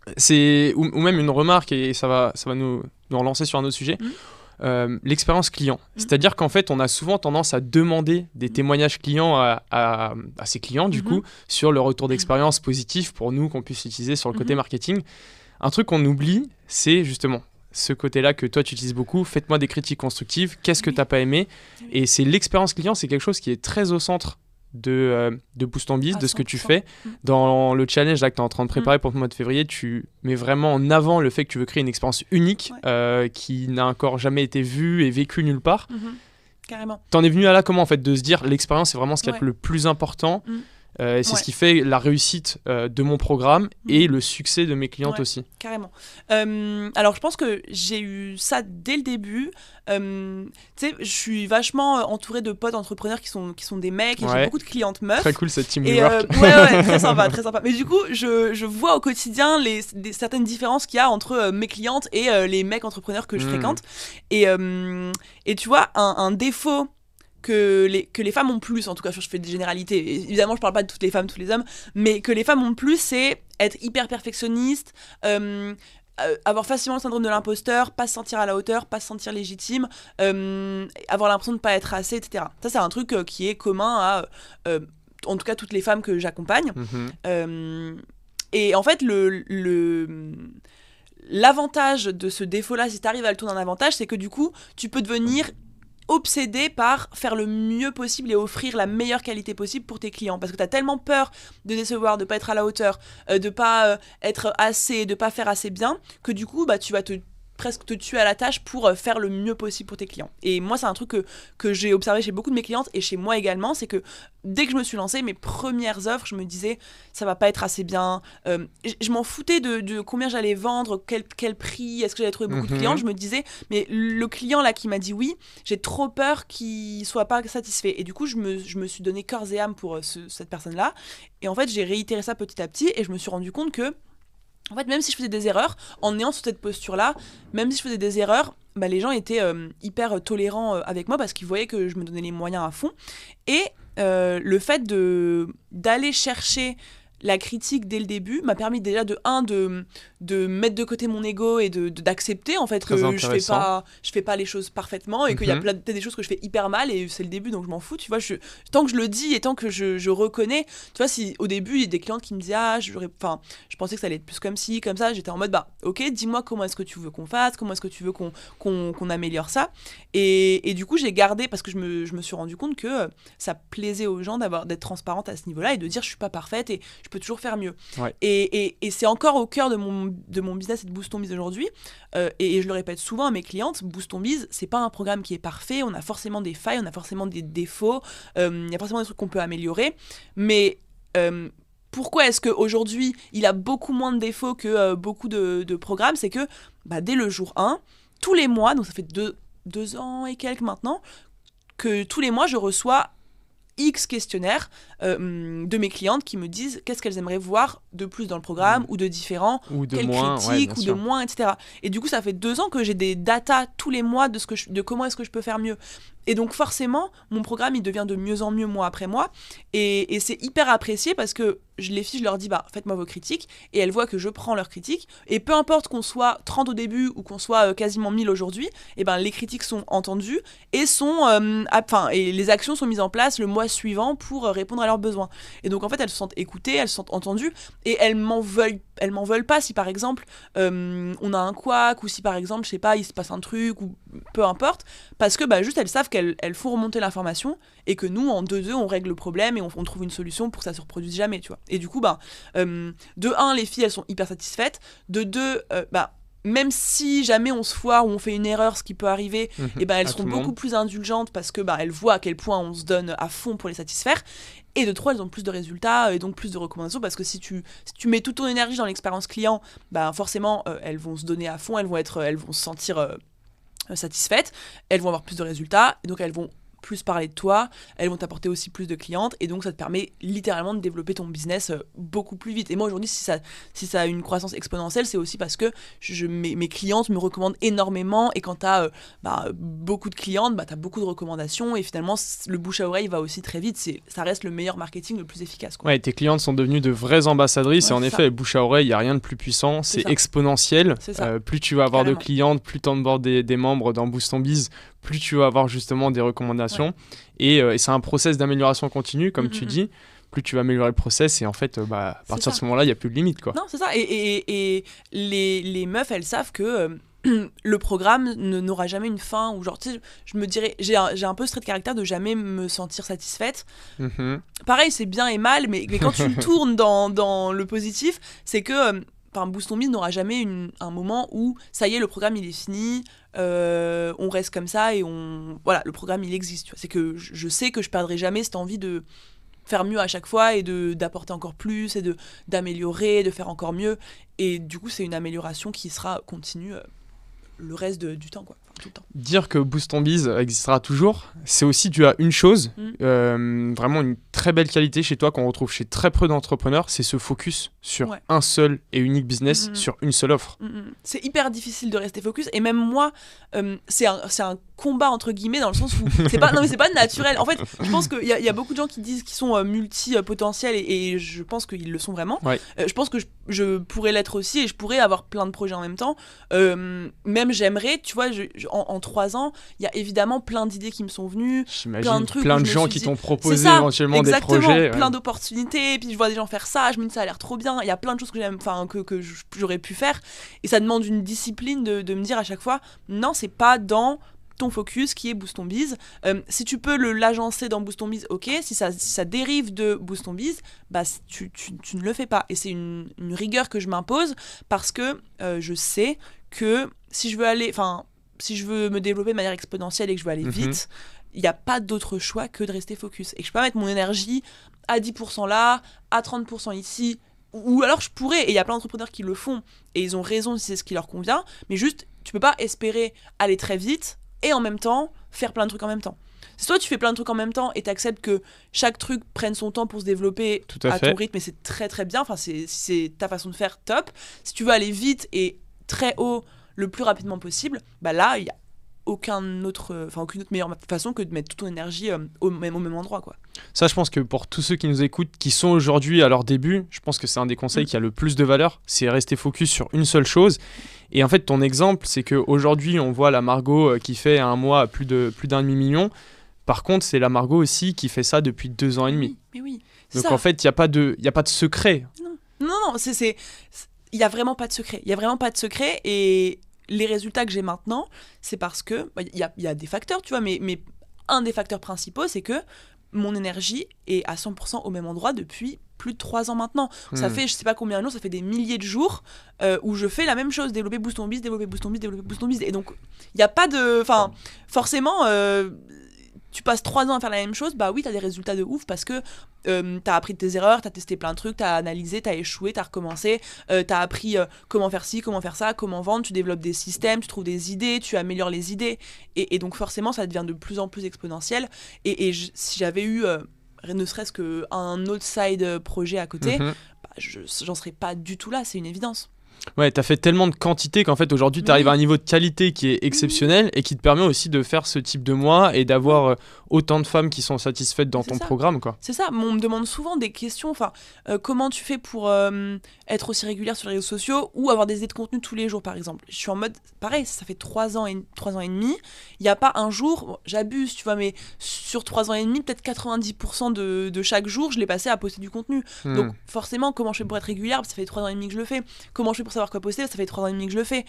Ou même une remarque, et ça va nous relancer sur un autre sujet. l'expérience client. C'est-à-dire qu'en fait, on a souvent tendance à demander des témoignages clients à ses clients, du coup, sur le retour d'expérience positif pour nous, qu'on puisse utiliser sur le côté marketing. Un truc qu'on oublie, c'est justement ce côté-là que toi, tu utilises beaucoup. Faites-moi des critiques constructives. Qu'est-ce que tu n'as pas aimé ? Et c'est l'expérience client, c'est quelque chose qui est très au centre de Boost ton Biz, de ce que tu fais. Dans le challenge là, que tu es en train de préparer pour le mois de février, tu mets vraiment en avant le fait que tu veux créer une expérience unique qui n'a encore jamais été vue et vécue nulle part. Carrément. T'en es venu à là comment en fait, de se dire l'expérience c'est vraiment ce qui est le plus important. C'est ce qui fait la réussite de mon programme et le succès de mes clientes aussi. Carrément. Alors je pense que j'ai eu ça dès le début. Tu sais, je suis vachement entourée de potes entrepreneurs qui sont des mecs et j'ai beaucoup de clientes meufs. Très cool cette teamwork. Très sympa, très sympa. Mais du coup, je vois au quotidien certaines différences qu'il y a entre mes clientes et les mecs entrepreneurs que je fréquente. Et tu vois, un défaut que les femmes ont plus, en tout cas je fais des généralités, et évidemment je parle pas de toutes les femmes, tous les hommes, mais que les femmes ont plus, c'est être hyper perfectionniste, avoir facilement le syndrome de l'imposteur, pas se sentir à la hauteur, pas se sentir légitime, avoir l'impression de pas être assez, etc. Ça c'est un truc qui est commun à en tout cas toutes les femmes que j'accompagne. Et en fait l'avantage de ce défaut-là, si tu arrives à le tourner en avantage, c'est que du coup tu peux devenir obsédé par faire le mieux possible et offrir la meilleure qualité possible pour tes clients, parce que tu as tellement peur de décevoir, de pas être à la hauteur, de pas être assez, de pas faire assez bien, que du coup tu vas presque te tuer à la tâche pour faire le mieux possible pour tes clients. Et moi c'est un truc que j'ai observé chez beaucoup de mes clientes et chez moi également, c'est que dès que je me suis lancée, mes premières offres, je me disais ça va pas être assez bien, je m'en foutais de combien j'allais vendre, quel prix, est-ce que j'allais trouver beaucoup de clients, je me disais mais le client là qui m'a dit oui, j'ai trop peur qu'il soit pas satisfait. Et du coup je me suis donné corps et âme pour cette personne là, et en fait j'ai réitéré ça petit à petit et je me suis rendu compte que en fait, même si je faisais des erreurs, en ayant cette posture-là, même si je faisais des erreurs, les gens étaient hyper tolérants avec moi parce qu'ils voyaient que je me donnais les moyens à fond. Et le fait d'aller chercher la critique dès le début m'a permis déjà de mettre de côté mon ego et d'accepter en fait que je fais pas les choses parfaitement et qu'il y a peut-être des choses que je fais hyper mal et c'est le début donc je m'en fous, tu vois, tant que je le dis et tant que je reconnais, tu vois, si au début il y a des clientes qui me disaient je pensais que ça allait être plus comme ci, comme ça, j'étais en mode ok, dis-moi comment est-ce que tu veux qu'on fasse, comment est-ce que tu veux qu'on améliore ça, et du coup j'ai gardé, parce que je me suis rendu compte que ça plaisait aux gens d'être transparente à ce niveau-là et de dire je suis pas parfaite et je peux toujours faire mieux. Et c'est encore au cœur de mon business et de Boost ton Biz aujourd'hui, et je le répète souvent à mes clientes, Boost ton Biz, c'est pas un programme qui est parfait, on a forcément des failles, on a forcément des défauts, il y a forcément des trucs qu'on peut améliorer, mais pourquoi est-ce qu'aujourd'hui il a beaucoup moins de défauts que beaucoup de programmes, c'est que dès le jour 1, tous les mois, donc ça fait deux ans et quelques maintenant, que tous les mois je reçois X questionnaires de mes clientes qui me disent qu'est-ce qu'elles aimeraient voir de plus dans le programme ou de différent, ou de quelles moins, critiques ou de moins, etc. Et du coup ça fait 2 ans que j'ai des datas tous les mois de comment est-ce que je peux faire mieux. Et donc forcément mon programme il devient de mieux en mieux mois après mois, et c'est hyper apprécié parce que les filles, je leur dis faites-moi vos critiques, et elles voient que je prends leurs critiques, et peu importe qu'on soit 30 au début ou qu'on soit quasiment 1000 aujourd'hui, et les critiques sont entendues et et les actions sont mises en place le mois suivant pour répondre à leurs besoins. Et donc en fait elles se sentent écoutées, elles se sentent entendues, et elles m'en veulent pas si par exemple on a un couac, ou si par exemple je sais pas il se passe un truc, ou peu importe, parce que juste elles savent qu'elles font remonter l'information et que nous en 2-2 on règle le problème et on trouve une solution pour que ça se reproduise jamais, tu vois. Et du coup de 1 les filles elles sont hyper satisfaites, de 2 même si jamais on se foire ou on fait une erreur, ce qui peut arriver, elles seront beaucoup plus indulgentes parce que elles voient à quel point on se donne à fond pour les satisfaire. Et de 3, elles ont plus de résultats et donc plus de recommandations, parce que si tu mets toute ton énergie dans l'expérience client, forcément elles vont se donner à fond, elles vont se sentir satisfaites, elles vont avoir plus de résultats et donc elles vont plus parler de toi, elles vont t'apporter aussi plus de clientes, et donc ça te permet littéralement de développer ton business beaucoup plus vite. Et moi aujourd'hui, si ça a une croissance exponentielle, c'est aussi parce que mes clientes me recommandent énormément, et quand tu as beaucoup de clientes, tu as beaucoup de recommandations, et finalement le bouche à oreille va aussi très vite. Ça reste le meilleur marketing, le plus efficace, quoi. Ouais, tes clientes sont devenues de vraies ambassadrices, et en effet, bouche à oreille, il n'y a rien de plus puissant, c'est exponentiel. Plus tu vas avoir de clientes, plus tu onboardes des membres dans Boost ton Biz, plus tu vas avoir justement des recommandations. Et c'est un process d'amélioration continue, comme tu dis. Plus tu vas améliorer le process, et en fait, à partir de ce moment-là, il n'y a plus de limite, quoi. Non, c'est ça. Et les meufs, elles savent que le programme n'aura jamais une fin, ou genre, tu sais, je me dirais, j'ai un peu ce trait de caractère de jamais me sentir satisfaite. Pareil, c'est bien et mal, mais quand tu tournes dans le positif, c'est que Boost ton Biz n'aura jamais un moment où ça y est, le programme il est fini, on reste comme ça, et voilà, le programme il existe, tu vois. C'est que je sais que je perdrai jamais cette envie de faire mieux à chaque fois, et d'apporter encore plus, et d'améliorer, de faire encore mieux, et du coup c'est une amélioration qui sera continue le reste du temps, quoi. Enfin, tout le temps. Dire que Boost ton Biz existera toujours, c'est aussi dû à une chose, vraiment une très belle qualité chez toi qu'on retrouve chez très peu d'entrepreneurs, c'est ce focus sur un seul et unique business, sur une seule offre. C'est hyper difficile de rester focus, et même moi, c'est un combat entre guillemets, dans le sens où c'est pas naturel. En fait, je pense qu'il y a beaucoup de gens qui disent qu'ils sont multi-potentiels, et je pense qu'ils le sont vraiment. Je pense que je pourrais l'être aussi, et je pourrais avoir plein de projets en même temps. Même j'aimerais, tu vois, en 3 ans, il y a évidemment plein d'idées qui me sont venues, plein de trucs, plein de gens qui t'ont proposé éventuellement des projets, plein d'opportunités, et puis je vois des gens faire ça, je me dis ça a l'air trop bien, il y a plein de choses que j'aime, que j'aurais pu faire, et ça demande une discipline de me dire à chaque fois, non, c'est pas dans ton focus qui est Boost ton Biz. Si tu peux l'agencer dans Boost ton Biz, ok. Si ça dérive de Boost ton Biz, tu ne le fais pas. Et c'est une rigueur que je m'impose, parce que je sais que si je veux me développer de manière exponentielle et que je veux aller vite, il n'y a pas d'autre choix que de rester focus. Et que je peux pas mettre mon énergie à 10% là, à 30% ici, ou alors je pourrais, et il y a plein d'entrepreneurs qui le font, et ils ont raison si c'est ce qui leur convient, mais juste, tu peux pas espérer aller très vite et en même temps faire plein de trucs en même temps. Si toi tu fais plein de trucs en même temps et t'acceptes que chaque truc prenne son temps pour se développer à ton rythme, et c'est très très bien, c'est ta façon de faire, top. Si tu veux aller vite et très haut le plus rapidement possible, là il y a aucune autre meilleure façon que de mettre toute ton énergie au même endroit, quoi. Ça, je pense que pour tous ceux qui nous écoutent, qui sont aujourd'hui à leur début, je pense que c'est un des conseils qui a le plus de valeur, c'est rester focus sur une seule chose. Et en fait, ton exemple, c'est qu'aujourd'hui, on voit la Margot qui fait un mois plus d'1,5 million. Par contre, c'est la Margot aussi qui fait ça depuis 2 ans et demi. Mais oui. Donc en fait, il n'y a pas de secret. Non, il n'y a vraiment pas de secret. Il n'y a vraiment pas de secret, et les résultats que j'ai maintenant, c'est parce que il y a des facteurs, tu vois, mais un des facteurs principaux, c'est que mon énergie est à 100% au même endroit depuis plus de 3 ans maintenant. Ça fait, je sais pas combien de jours, ça fait des milliers de jours où je fais la même chose, développer Boost ton Biz, développer Boost ton Biz, développer Boost ton Biz. Et donc, il n'y a pas de... forcément... tu passes 3 ans à faire la même chose, oui, t'as des résultats de ouf, parce que t'as appris de tes erreurs, t'as testé plein de trucs, t'as analysé, t'as échoué, t'as recommencé, t'as appris comment faire ci, comment faire ça, comment vendre, tu développes des systèmes, tu trouves des idées, tu améliores les idées, et donc forcément ça devient de plus en plus exponentiel, et si j'avais eu ne serait-ce qu'un autre side projet à côté, j'en serais pas du tout là, c'est une évidence. Ouais, t'as fait tellement de quantité qu'en fait aujourd'hui t'arrives à un niveau de qualité qui est exceptionnel et qui te permet aussi de faire ce type de mois et d'avoir autant de femmes qui sont satisfaites dans ton programme, quoi. C'est ça, on me demande souvent des questions, comment tu fais pour être aussi régulière sur les réseaux sociaux ou avoir des idées de contenu tous les jours, par exemple. Je suis en mode, pareil, ça fait 3 ans et demi, il n'y a pas un jour, j'abuse, tu vois, mais sur 3 ans et demi, peut-être 90% de chaque jour, je l'ai passé à poster du contenu. Donc forcément, comment je fais pour être régulière, ça fait 3 ans et demi que je le fais. Comment je fais pour savoir quoi poster, ça fait 3 ans et demi que je le fais.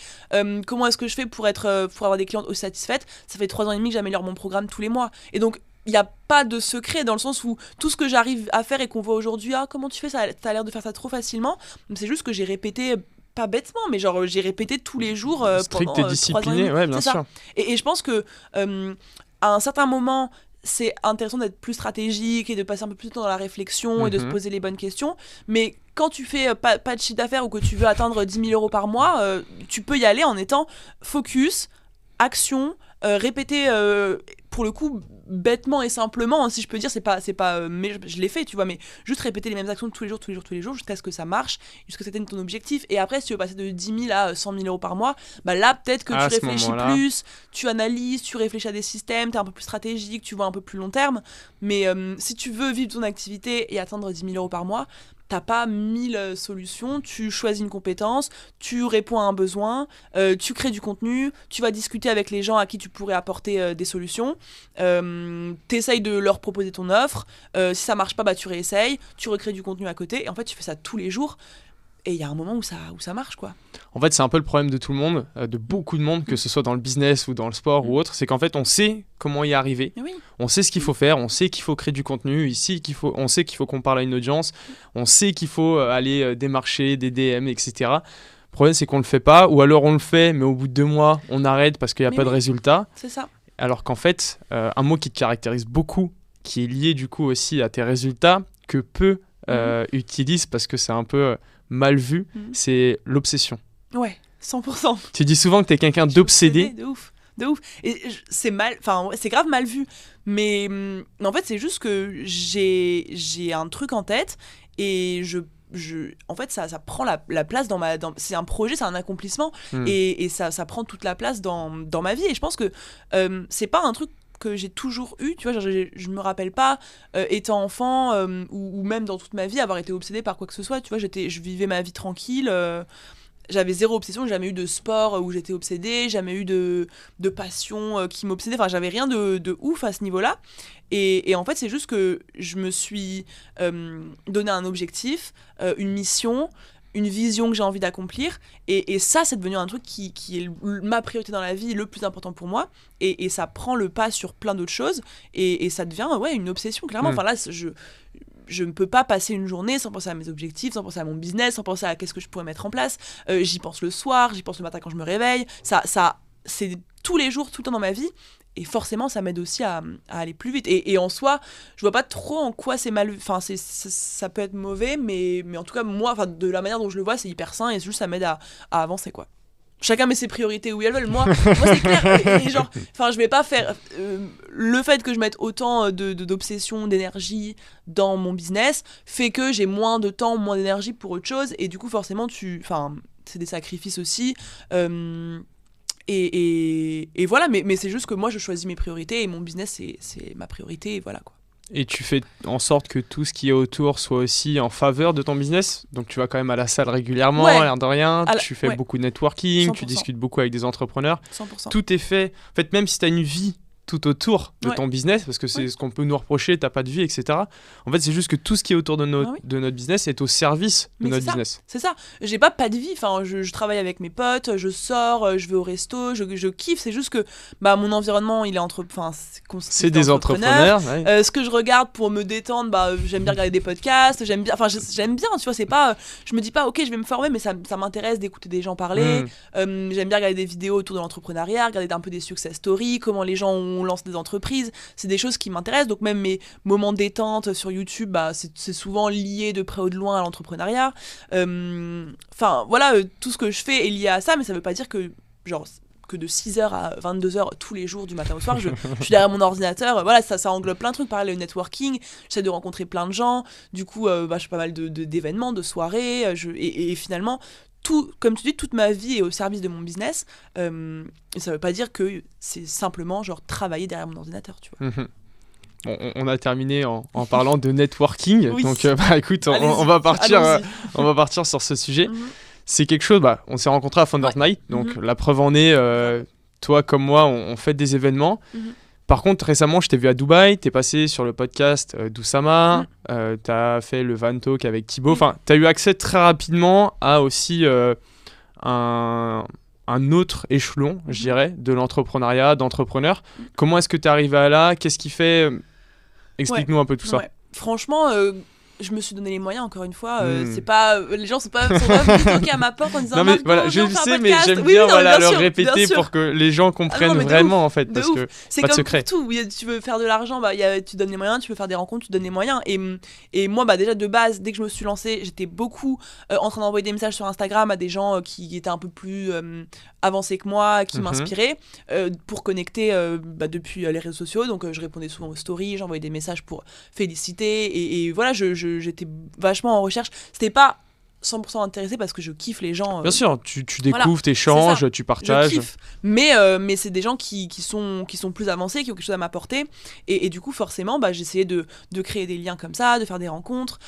Comment est-ce que je fais pour avoir des clientes aussi satisfaites, ça fait 3 ans et demi que j'améliore mon programme tous les mois. Et donc il n'y a pas de secret, dans le sens où tout ce que j'arrive à faire et qu'on voit aujourd'hui, comment tu fais ça, t'as l'air de faire ça trop facilement, c'est juste que j'ai répété, pas bêtement, mais genre j'ai répété tous les jours strict pendant et discipliné, 3 ans et demi. ouais, bien sûr. Et je pense que à un certain moment, c'est intéressant d'être plus stratégique et de passer un peu plus de temps dans la réflexion et de se poser les bonnes questions, mais quand tu fais pas de chiffre d'affaires ou que tu veux atteindre 10 000 euros par mois, tu peux y aller en étant focus, action, répéter pour le coup bêtement et simplement, si je peux dire, c'est pas mais je l'ai fait, tu vois, mais juste répéter les mêmes actions tous les jours jusqu'à ce que ça marche, jusqu'à ce que tu atteignes ton objectif. Et après, si tu veux passer de 10 000 à 100 000 euros par mois, bah là peut-être que tu réfléchis plus, tu analyses, tu réfléchis à des systèmes, t'es un peu plus stratégique, tu vois un peu plus long terme. Mais si tu veux vivre ton activité et atteindre 10 000 euros par mois, t'as pas 1000 solutions, tu choisis une compétence, tu réponds à un besoin, tu crées du contenu, tu vas discuter avec les gens à qui tu pourrais apporter des solutions, t'essayes de leur proposer ton offre, si ça marche pas, bah tu réessayes, tu recrées du contenu à côté, et en fait tu fais ça tous les jours. Et il y a un moment où ça marche, quoi. En fait, c'est un peu le problème de tout le monde, de beaucoup de monde, que ce soit dans le business ou dans le sport ou autre, c'est qu'en fait, on sait comment y arriver, on sait ce qu'il faut faire, on sait qu'il faut créer du contenu, on sait qu'il faut qu'on parle à une audience, on sait qu'il faut aller démarcher des DM, etc. Le problème, c'est qu'on le fait pas, ou alors on le fait, mais au bout de 2 mois, on arrête parce qu'il n'y a pas de résultat. C'est ça. Alors qu'en fait, un mot qui te caractérise beaucoup, qui est lié du coup aussi à tes résultats, que peu utilisent parce que c'est un peu mal vu, c'est l'obsession. Ouais, 100%. Tu dis souvent que t'es quelqu'un d'obsédé. De ouf. Et c'est mal, enfin c'est grave mal vu. Mais en fait c'est juste que j'ai un truc en tête et en fait ça prend la place c'est un projet, c'est un accomplissement et ça prend toute la place dans ma vie. Et je pense que c'est pas un truc que j'ai toujours eu, tu vois, genre, je me rappelle pas étant enfant ou même dans toute ma vie avoir été obsédée par quoi que ce soit, tu vois, je vivais ma vie tranquille, j'avais zéro obsession, jamais eu de sport où j'étais obsédée, jamais eu de passion qui m'obsédait, enfin j'avais rien de ouf à ce niveau-là. Et en fait c'est juste que je me suis donné un objectif, une mission, une vision que j'ai envie d'accomplir, et ça c'est devenu un truc qui est ma priorité dans la vie, le plus important pour moi, et ça prend le pas sur plein d'autres choses, et ça devient une obsession clairement. Enfin là je ne peux pas passer une journée sans penser à mes objectifs, sans penser à mon business, sans penser à qu'est-ce que je pourrais mettre en place. J'y pense le soir, j'y pense le matin quand je me réveille, ça c'est tous les jours, tout le temps dans ma vie. Et forcément, ça m'aide aussi à aller plus vite. Et en soi, je vois pas trop en quoi c'est mal... Enfin, ça peut être mauvais, mais en tout cas, moi, de la manière dont je le vois, c'est hyper sain et juste ça m'aide à avancer, quoi. Chacun met ses priorités où elles veulent. Moi c'est clair. Et genre, je vais pas faire... le fait que je mette autant d'obsession, d'énergie dans mon business fait que j'ai moins de temps, moins d'énergie pour autre chose. Et du coup, forcément, c'est des sacrifices aussi. Et voilà, mais c'est juste que moi je choisis mes priorités et mon business c'est ma priorité, et voilà quoi. Et tu fais en sorte que tout ce qui est autour soit aussi en faveur de ton business, donc tu vas quand même à la salle régulièrement, l'air de rien, tu fais beaucoup de networking, 100%. Tu discutes beaucoup avec des entrepreneurs, 100%. Tout est fait, en fait même si tu as une vie tout autour de ton business, parce que c'est ce qu'on peut nous reprocher, t'as pas de vie, etc. En fait, c'est juste que tout ce qui est autour de notre business est au service de notre business. C'est ça. J'ai pas de vie. Enfin, je travaille avec mes potes, je sors, je vais au resto, je kiffe. C'est juste que mon environnement, il est c'est des entrepreneurs. Ce que je regarde pour me détendre, j'aime bien regarder des podcasts. J'aime bien, tu vois. C'est pas, je me dis pas, ok, je vais me former, mais ça m'intéresse d'écouter des gens parler. J'aime bien regarder des vidéos autour de l'entrepreneuriat, regarder un peu des success stories, comment les gens on lance des entreprises, c'est des choses qui m'intéressent. Donc même mes moments détente sur YouTube, c'est souvent lié de près ou de loin à l'entrepreneuriat. Voilà, tout ce que je fais est lié à ça, mais ça veut pas dire que de 6h à 22h tous les jours du matin au soir, je suis derrière mon ordinateur. Voilà, ça englobe plein de trucs. Pareil, le networking, j'essaie de rencontrer plein de gens. Du coup, je fais pas mal d'événements, de soirées. Et finalement, comme tu dis, toute ma vie est au service de mon business. Et ça veut pas dire que c'est simplement travailler derrière mon ordinateur, tu vois. On a terminé en parlant de networking. Oui. Donc écoute, on va partir sur ce sujet. C'est quelque chose, on s'est rencontrés à Founders Night, donc la preuve en est, toi comme moi, on fait des événements. Par contre, récemment, je t'ai vu à Dubaï, t'es passé sur le podcast d'Oussama, t'as fait le Van Talk avec Thibaut. Enfin, t'as eu accès très rapidement à aussi un autre échelon, je dirais, de l'entrepreneuriat, d'entrepreneur. Comment est-ce que t'es arrivé à là ? Qu'est-ce qui fait Explique-nous un peu tout ça. Franchement, je me suis donné les moyens, encore une fois. C'est pas, les gens sont pas venus toquer à ma porte en disant non, mais voilà, je le sais, mais j'aime bien le répéter pour que les gens comprennent vraiment, en fait. Parce que c'est pas de comme secret. pour tout. Tu veux faire de l'argent, tu donnes les moyens. Tu veux faire des rencontres, tu donnes les moyens. Et moi, déjà de base, dès que je me suis lancée, j'étais beaucoup en train d'envoyer des messages sur Instagram à des gens qui étaient un peu plus avancés que moi, qui m'inspiraient, pour connecter depuis les réseaux sociaux. Donc je répondais souvent aux stories, j'envoyais des messages pour féliciter. Et voilà, j'étais vachement en recherche. C'était pas 100% intéressée parce que je kiffe les gens. Bien sûr, tu découvres, t'échanges, tu partages. Je kiffe. Mais c'est des gens qui sont plus avancés, qui ont quelque chose à m'apporter. Et du coup, forcément, j'essayais de créer des liens comme ça, de faire des rencontres.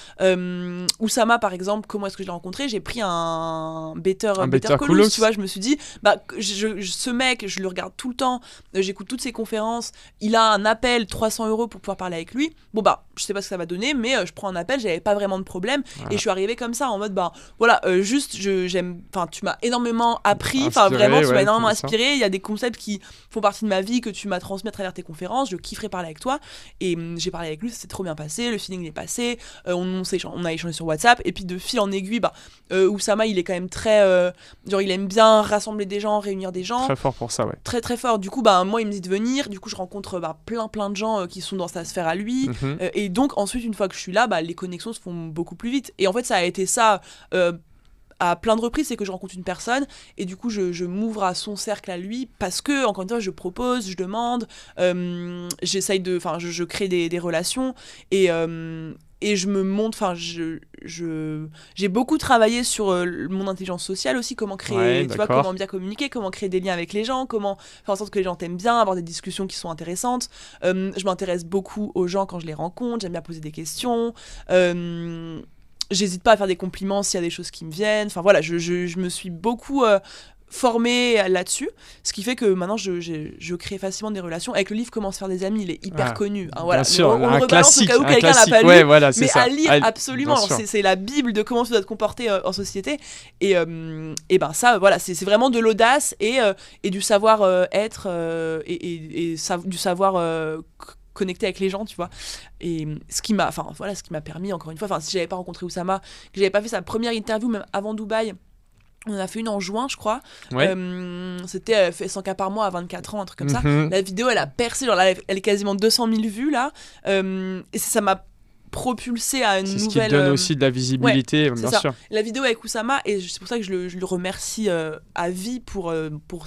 Oussama, par exemple, comment est-ce que je l'ai rencontré ? J'ai pris un Better Call Us, tu vois. Je me suis dit, ce mec, je le regarde tout le temps, j'écoute toutes ses conférences, il a un appel 300 € pour pouvoir parler avec lui. Bon, je sais pas ce que ça va donner, mais je prends un appel, j'avais pas vraiment de problème. Voilà. Et je suis arrivée comme ça, en mode, voilà, juste, j'aime, tu m'as énormément appris, vraiment, tu m'as énormément inspiré. Il y a des concepts qui font partie de ma vie que tu m'as transmis à travers tes conférences. Je kifferais parler avec toi. Et j'ai parlé avec lui, ça s'est trop bien passé, le feeling est passé. On a échangé sur WhatsApp. Et puis de fil en aiguille, Oussama, il est quand même très. Il aime bien rassembler des gens, réunir des gens. Très fort pour ça, ouais. Très, très fort. Du coup, moi, il me dit de venir. Du coup, je rencontre plein de gens qui sont dans sa sphère à lui. Et donc, ensuite, une fois que je suis là, les connexions se font beaucoup plus vite. Et en fait, ça a été ça. À plein de reprises, c'est que je rencontre une personne et du coup je m'ouvre à son cercle à lui parce que, encore une fois, je propose, je demande, j'essaye de, je crée des relations et je me montre, j'ai beaucoup travaillé sur mon intelligence sociale aussi, comment créer, tu vois, comment bien communiquer, comment créer des liens avec les gens, comment faire en sorte que les gens t'aiment bien, avoir des discussions qui sont intéressantes. Je m'intéresse beaucoup aux gens quand je les rencontre, j'aime bien poser des questions. J'hésite pas à faire des compliments s'il y a des choses qui me viennent. Enfin voilà, je me suis beaucoup formée là-dessus, ce qui fait que maintenant je crée facilement des relations. Avec le livre Comment se faire des amis, il est hyper connu. Voilà. Bien sûr, on le rebalance au cas où quelqu'un l'a pas lu, mais à lire absolument. C'est la bible de comment tu dois te comporter en société. Et ça, voilà, c'est vraiment de l'audace et du savoir-être du savoir connecter avec les gens, tu vois. Et ce qui m'a permis, encore une fois, si j'avais pas rencontré Oussama, que j'avais pas fait sa première interview même avant Dubaï, on en a fait une en juin, je crois. C'était fait 100K par mois à 24 ans, un truc comme ça. La vidéo, elle a percé, elle est quasiment 200 000 vues là. Et ça m'a propulsé à une nouvelle... C'est ce qui donne aussi de la visibilité, bien sûr. La vidéo avec Oussama, et c'est pour ça que je le remercie à vie pour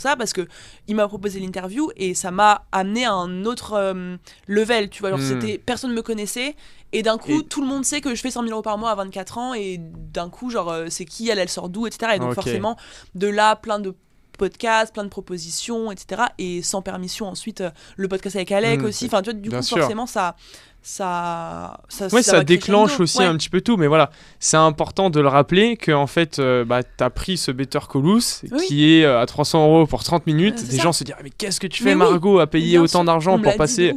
ça, parce que il m'a proposé l'interview et ça m'a amené à un autre level, tu vois. Personne ne me connaissait et d'un coup, tout le monde sait que je fais 100 000 € par mois à 24 ans et d'un coup, c'est qui, elle sort d'où, etc. Et donc forcément, de là, plein de podcasts, plein de propositions, etc. Et sans permission, ensuite, le podcast avec Alec aussi. Enfin, tu vois, du coup, forcément, ça déclenche aussi un petit peu tout, mais voilà, c'est important de le rappeler que en fait, t'as pris ce Better Call Us qui est à 300 € pour 30 minutes. Des gens se disent mais qu'est-ce que tu fais, Margot, à payer autant d'argent pour passer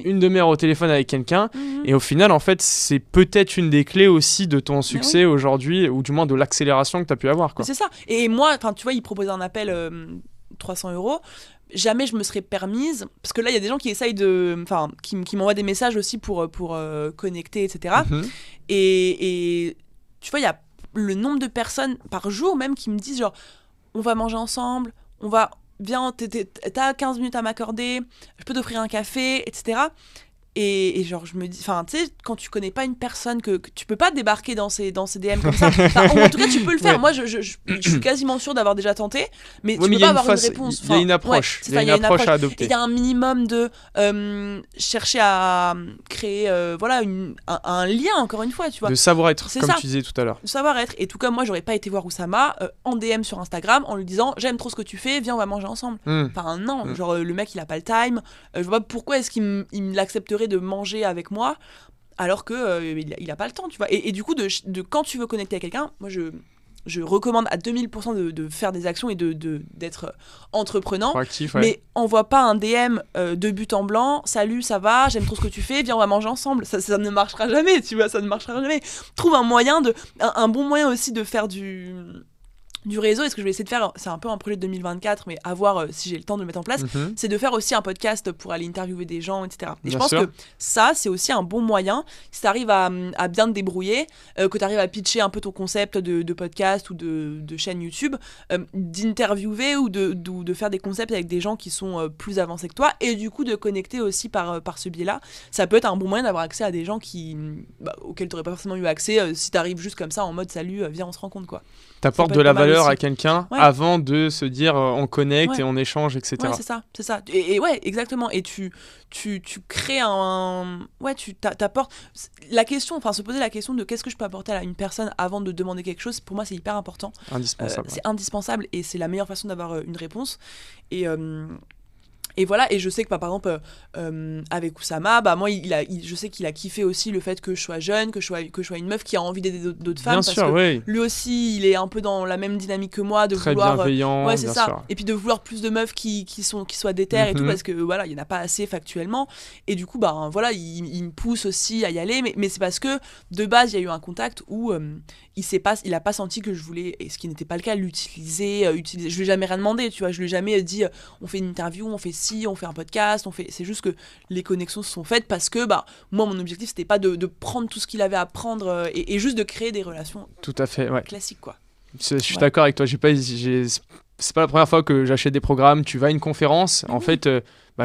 une demi-heure au téléphone avec quelqu'un. Et au final, en fait, c'est peut-être une des clés aussi de ton succès aujourd'hui, ou du moins de l'accélération que tu as pu avoir, quoi. C'est ça. Et moi, tu vois, il proposait un appel 300 €. Jamais je me serais permise, parce que là il y a des gens qui essayent qui m'envoient des messages aussi pour connecter, etc. Et tu vois, il y a le nombre de personnes par jour même qui me disent genre on va manger ensemble, viens, t'as 15 minutes à m'accorder, je peux t'offrir un café, etc. Et genre, je me dis, tu sais, quand tu connais pas une personne, que tu peux pas débarquer dans ces DM comme ça. En tout cas, tu peux le faire. Moi, je suis quasiment sûre d'avoir déjà tenté, mais tu peux pas avoir une réponse. Il y a une approche. Il y a une approche à adopter. Il y a un minimum de chercher à créer un lien, encore une fois, tu vois. De savoir-être, comme tu disais tout à l'heure. De savoir-être. Et tout comme moi, j'aurais pas été voir Oussama en DM sur Instagram en lui disant j'aime trop ce que tu fais, viens, on va manger ensemble. Enfin, non, genre, le mec, il a pas le time. Je vois pas pourquoi est-ce qu'il l'accepterait de manger avec moi alors que il a pas le temps, tu vois. Et du coup, de quand tu veux connecter avec quelqu'un, moi je recommande à 2000% de faire des actions et d'être entreprenant. Proactif, mais envoie pas un DM de but en blanc, salut, ça va, j'aime trop ce que tu fais, viens, on va manger ensemble. Ça ne marchera jamais, tu vois, ça ne marchera jamais. Trouve un bon moyen aussi de faire du réseau. Et ce que je vais essayer de faire, c'est un peu un projet de 2024, mais à voir si j'ai le temps de le mettre en place, c'est de faire aussi un podcast pour aller interviewer des gens, etc. Et je pense que ça, c'est aussi un bon moyen, si tu arrives à bien te débrouiller, que tu arrives à pitcher un peu ton concept de podcast ou de chaîne YouTube, d'interviewer ou de faire des concepts avec des gens qui sont plus avancés que toi, et du coup de connecter aussi par ce biais-là. Ça peut être un bon moyen d'avoir accès à des gens auxquels tu n'aurais pas forcément eu accès si tu arrives juste comme ça en mode salut, viens on se rencontre quoi. T'apportes de la valeur à quelqu'un avant de se dire on connecte et on échange, etc. Ouais, c'est ça. Et ouais, exactement. Et tu crées un... Ouais, tu t'apportes... La question, se poser la question de qu'est-ce que je peux apporter à une personne avant de demander quelque chose, pour moi, c'est hyper important. Indispensable. C'est indispensable et c'est la meilleure façon d'avoir une réponse. Et voilà, et je sais que par exemple avec Oussama, moi je sais qu'il a kiffé aussi le fait que je sois jeune, que je sois une meuf qui a envie d'aider d'autres femmes, parce que lui aussi il est un peu dans la même dynamique que moi, de très vouloir bienveillant, c'est ça sûr. Et puis de vouloir plus de meufs qui soient déter et tout, parce que voilà, il y en a pas assez factuellement, et du coup voilà, il me pousse aussi à y aller, mais c'est parce que de base il y a eu un contact où il a pas senti que je voulais, et ce qui n'était pas le cas, l'utiliser. Je lui ai jamais rien demandé, tu vois, je lui ai jamais dit on fait une interview, on fait on fait un podcast, c'est juste que les connexions se sont faites parce que moi mon objectif c'était pas de prendre tout ce qu'il avait à prendre et juste de créer des relations tout à fait classiques quoi. Je suis d'accord avec toi, c'est pas la première fois que j'achète des programmes, tu vas à une conférence, en fait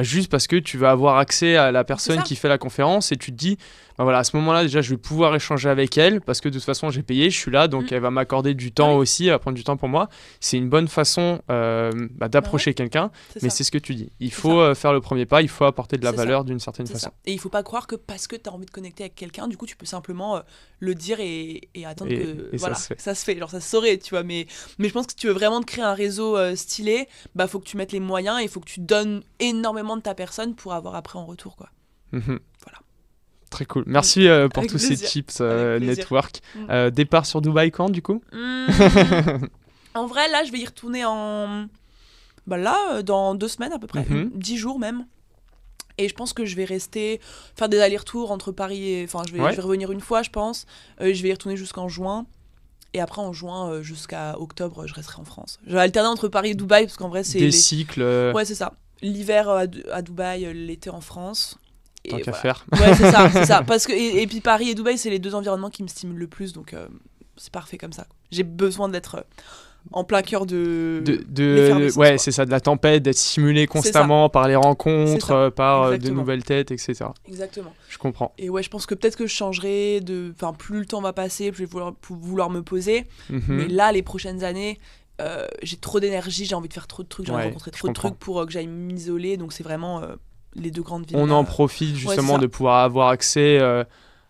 juste parce que tu vas avoir accès à la personne qui fait la conférence et tu te dis voilà, à ce moment-là déjà je vais pouvoir échanger avec elle parce que de toute façon j'ai payé, je suis là, donc elle va m'accorder du temps aussi, elle va prendre du temps pour moi. C'est une bonne façon d'approcher quelqu'un, mais c'est ce que tu dis, il faut faire le premier pas, il faut apporter de la valeur d'une certaine façon. Et il faut pas croire que parce que tu as envie de connecter avec quelqu'un, du coup tu peux simplement le dire et attendre que voilà, ça se fait, genre ça se saurait, tu vois, mais je pense que si tu veux vraiment te créer un réseau stylé, faut que tu mettes les moyens et il faut que tu donnes énormément de ta personne pour avoir après en retour quoi. Voilà. Très cool. Merci pour tous ces tips network. Départ sur Dubaï quand du coup En vrai là je vais y retourner dans 2 semaines à peu près, 10 jours même. Et je pense que je vais faire des allers-retours entre Paris et... je vais revenir une fois je pense. Je vais y retourner jusqu'en juin. Et après en juin jusqu'à octobre je resterai en France. Je vais alterner entre Paris et Dubaï parce qu'en vrai c'est... Des cycles... Ouais c'est ça. L'hiver à Dubaï, l'été en France. Tant qu'à faire. Ouais, c'est ça. Parce que, et puis Paris et Dubaï, c'est les 2 environnements qui me stimulent le plus, donc c'est parfait comme ça. J'ai besoin d'être en plein cœur de c'est ça, de la tempête, d'être stimulé constamment par les rencontres, par de nouvelles têtes, etc. Exactement. Je comprends. Et je pense que peut-être que je changerai plus le temps va passer, plus je vais vouloir me poser. Mais là, les prochaines années... j'ai trop d'énergie, j'ai envie de faire trop de trucs, j'ai envie de rencontrer trop de trucs pour que j'aille m'isoler, donc c'est vraiment les 2 grandes villes. On en profite justement de pouvoir avoir accès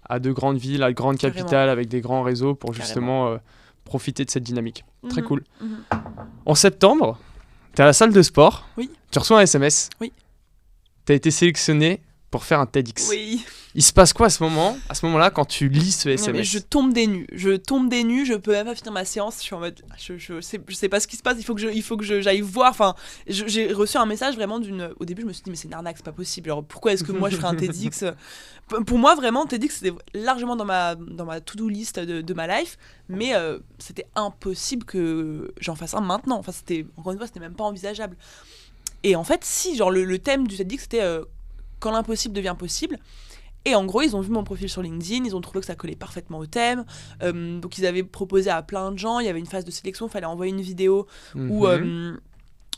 à de grandes villes, à de grandes capitales avec des grands réseaux pour justement profiter de cette dynamique. Très cool. En septembre, t'es à la salle de sport, tu reçois un SMS, t'as été sélectionné pour faire un TEDx. Oui. Il se passe quoi à ce moment-là quand tu lis ce SMS? Mais je tombe des nues, je peux même pas finir ma séance, je suis en mode je sais pas ce qui se passe, il faut que j'aille voir, j'ai reçu un message vraiment au début je me suis dit mais c'est une arnaque, c'est pas possible, alors pourquoi est-ce que moi je ferais un TEDx? Pour moi vraiment TEDx c'était largement dans ma to-do list de ma life, mais c'était impossible que j'en fasse un maintenant, encore une fois c'était même pas envisageable. Et en fait si, genre le thème du TEDx c'était quand l'impossible devient possible. Et en gros, ils ont vu mon profil sur LinkedIn, ils ont trouvé que ça collait parfaitement au thème. Donc, ils avaient proposé à plein de gens. Il y avait une phase de sélection, il fallait envoyer une vidéo où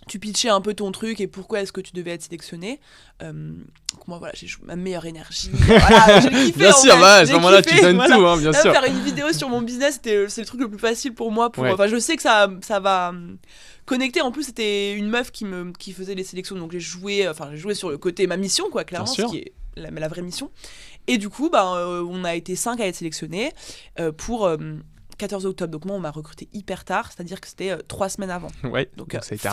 tu pitchais un peu ton truc et pourquoi est-ce que tu devais être sélectionné. Moi, voilà, j'ai joué ma meilleure énergie. Voilà, j'ai kiffé. Bien sûr, à ce moment-là, tu donnes tout, bien sûr. Faire une vidéo sur mon business, c'est le truc le plus facile pour moi. Je sais que ça va connecter. En plus, c'était une meuf qui faisait les sélections, donc j'ai joué sur le côté ma mission, quoi, clairement, ce qui est la vraie mission. Et du coup, on a été 5 à être sélectionnés pour 14 octobre. Donc moi, on m'a recruté hyper tard, c'est-à-dire que c'était 3 semaines avant. Ouais, donc ça a été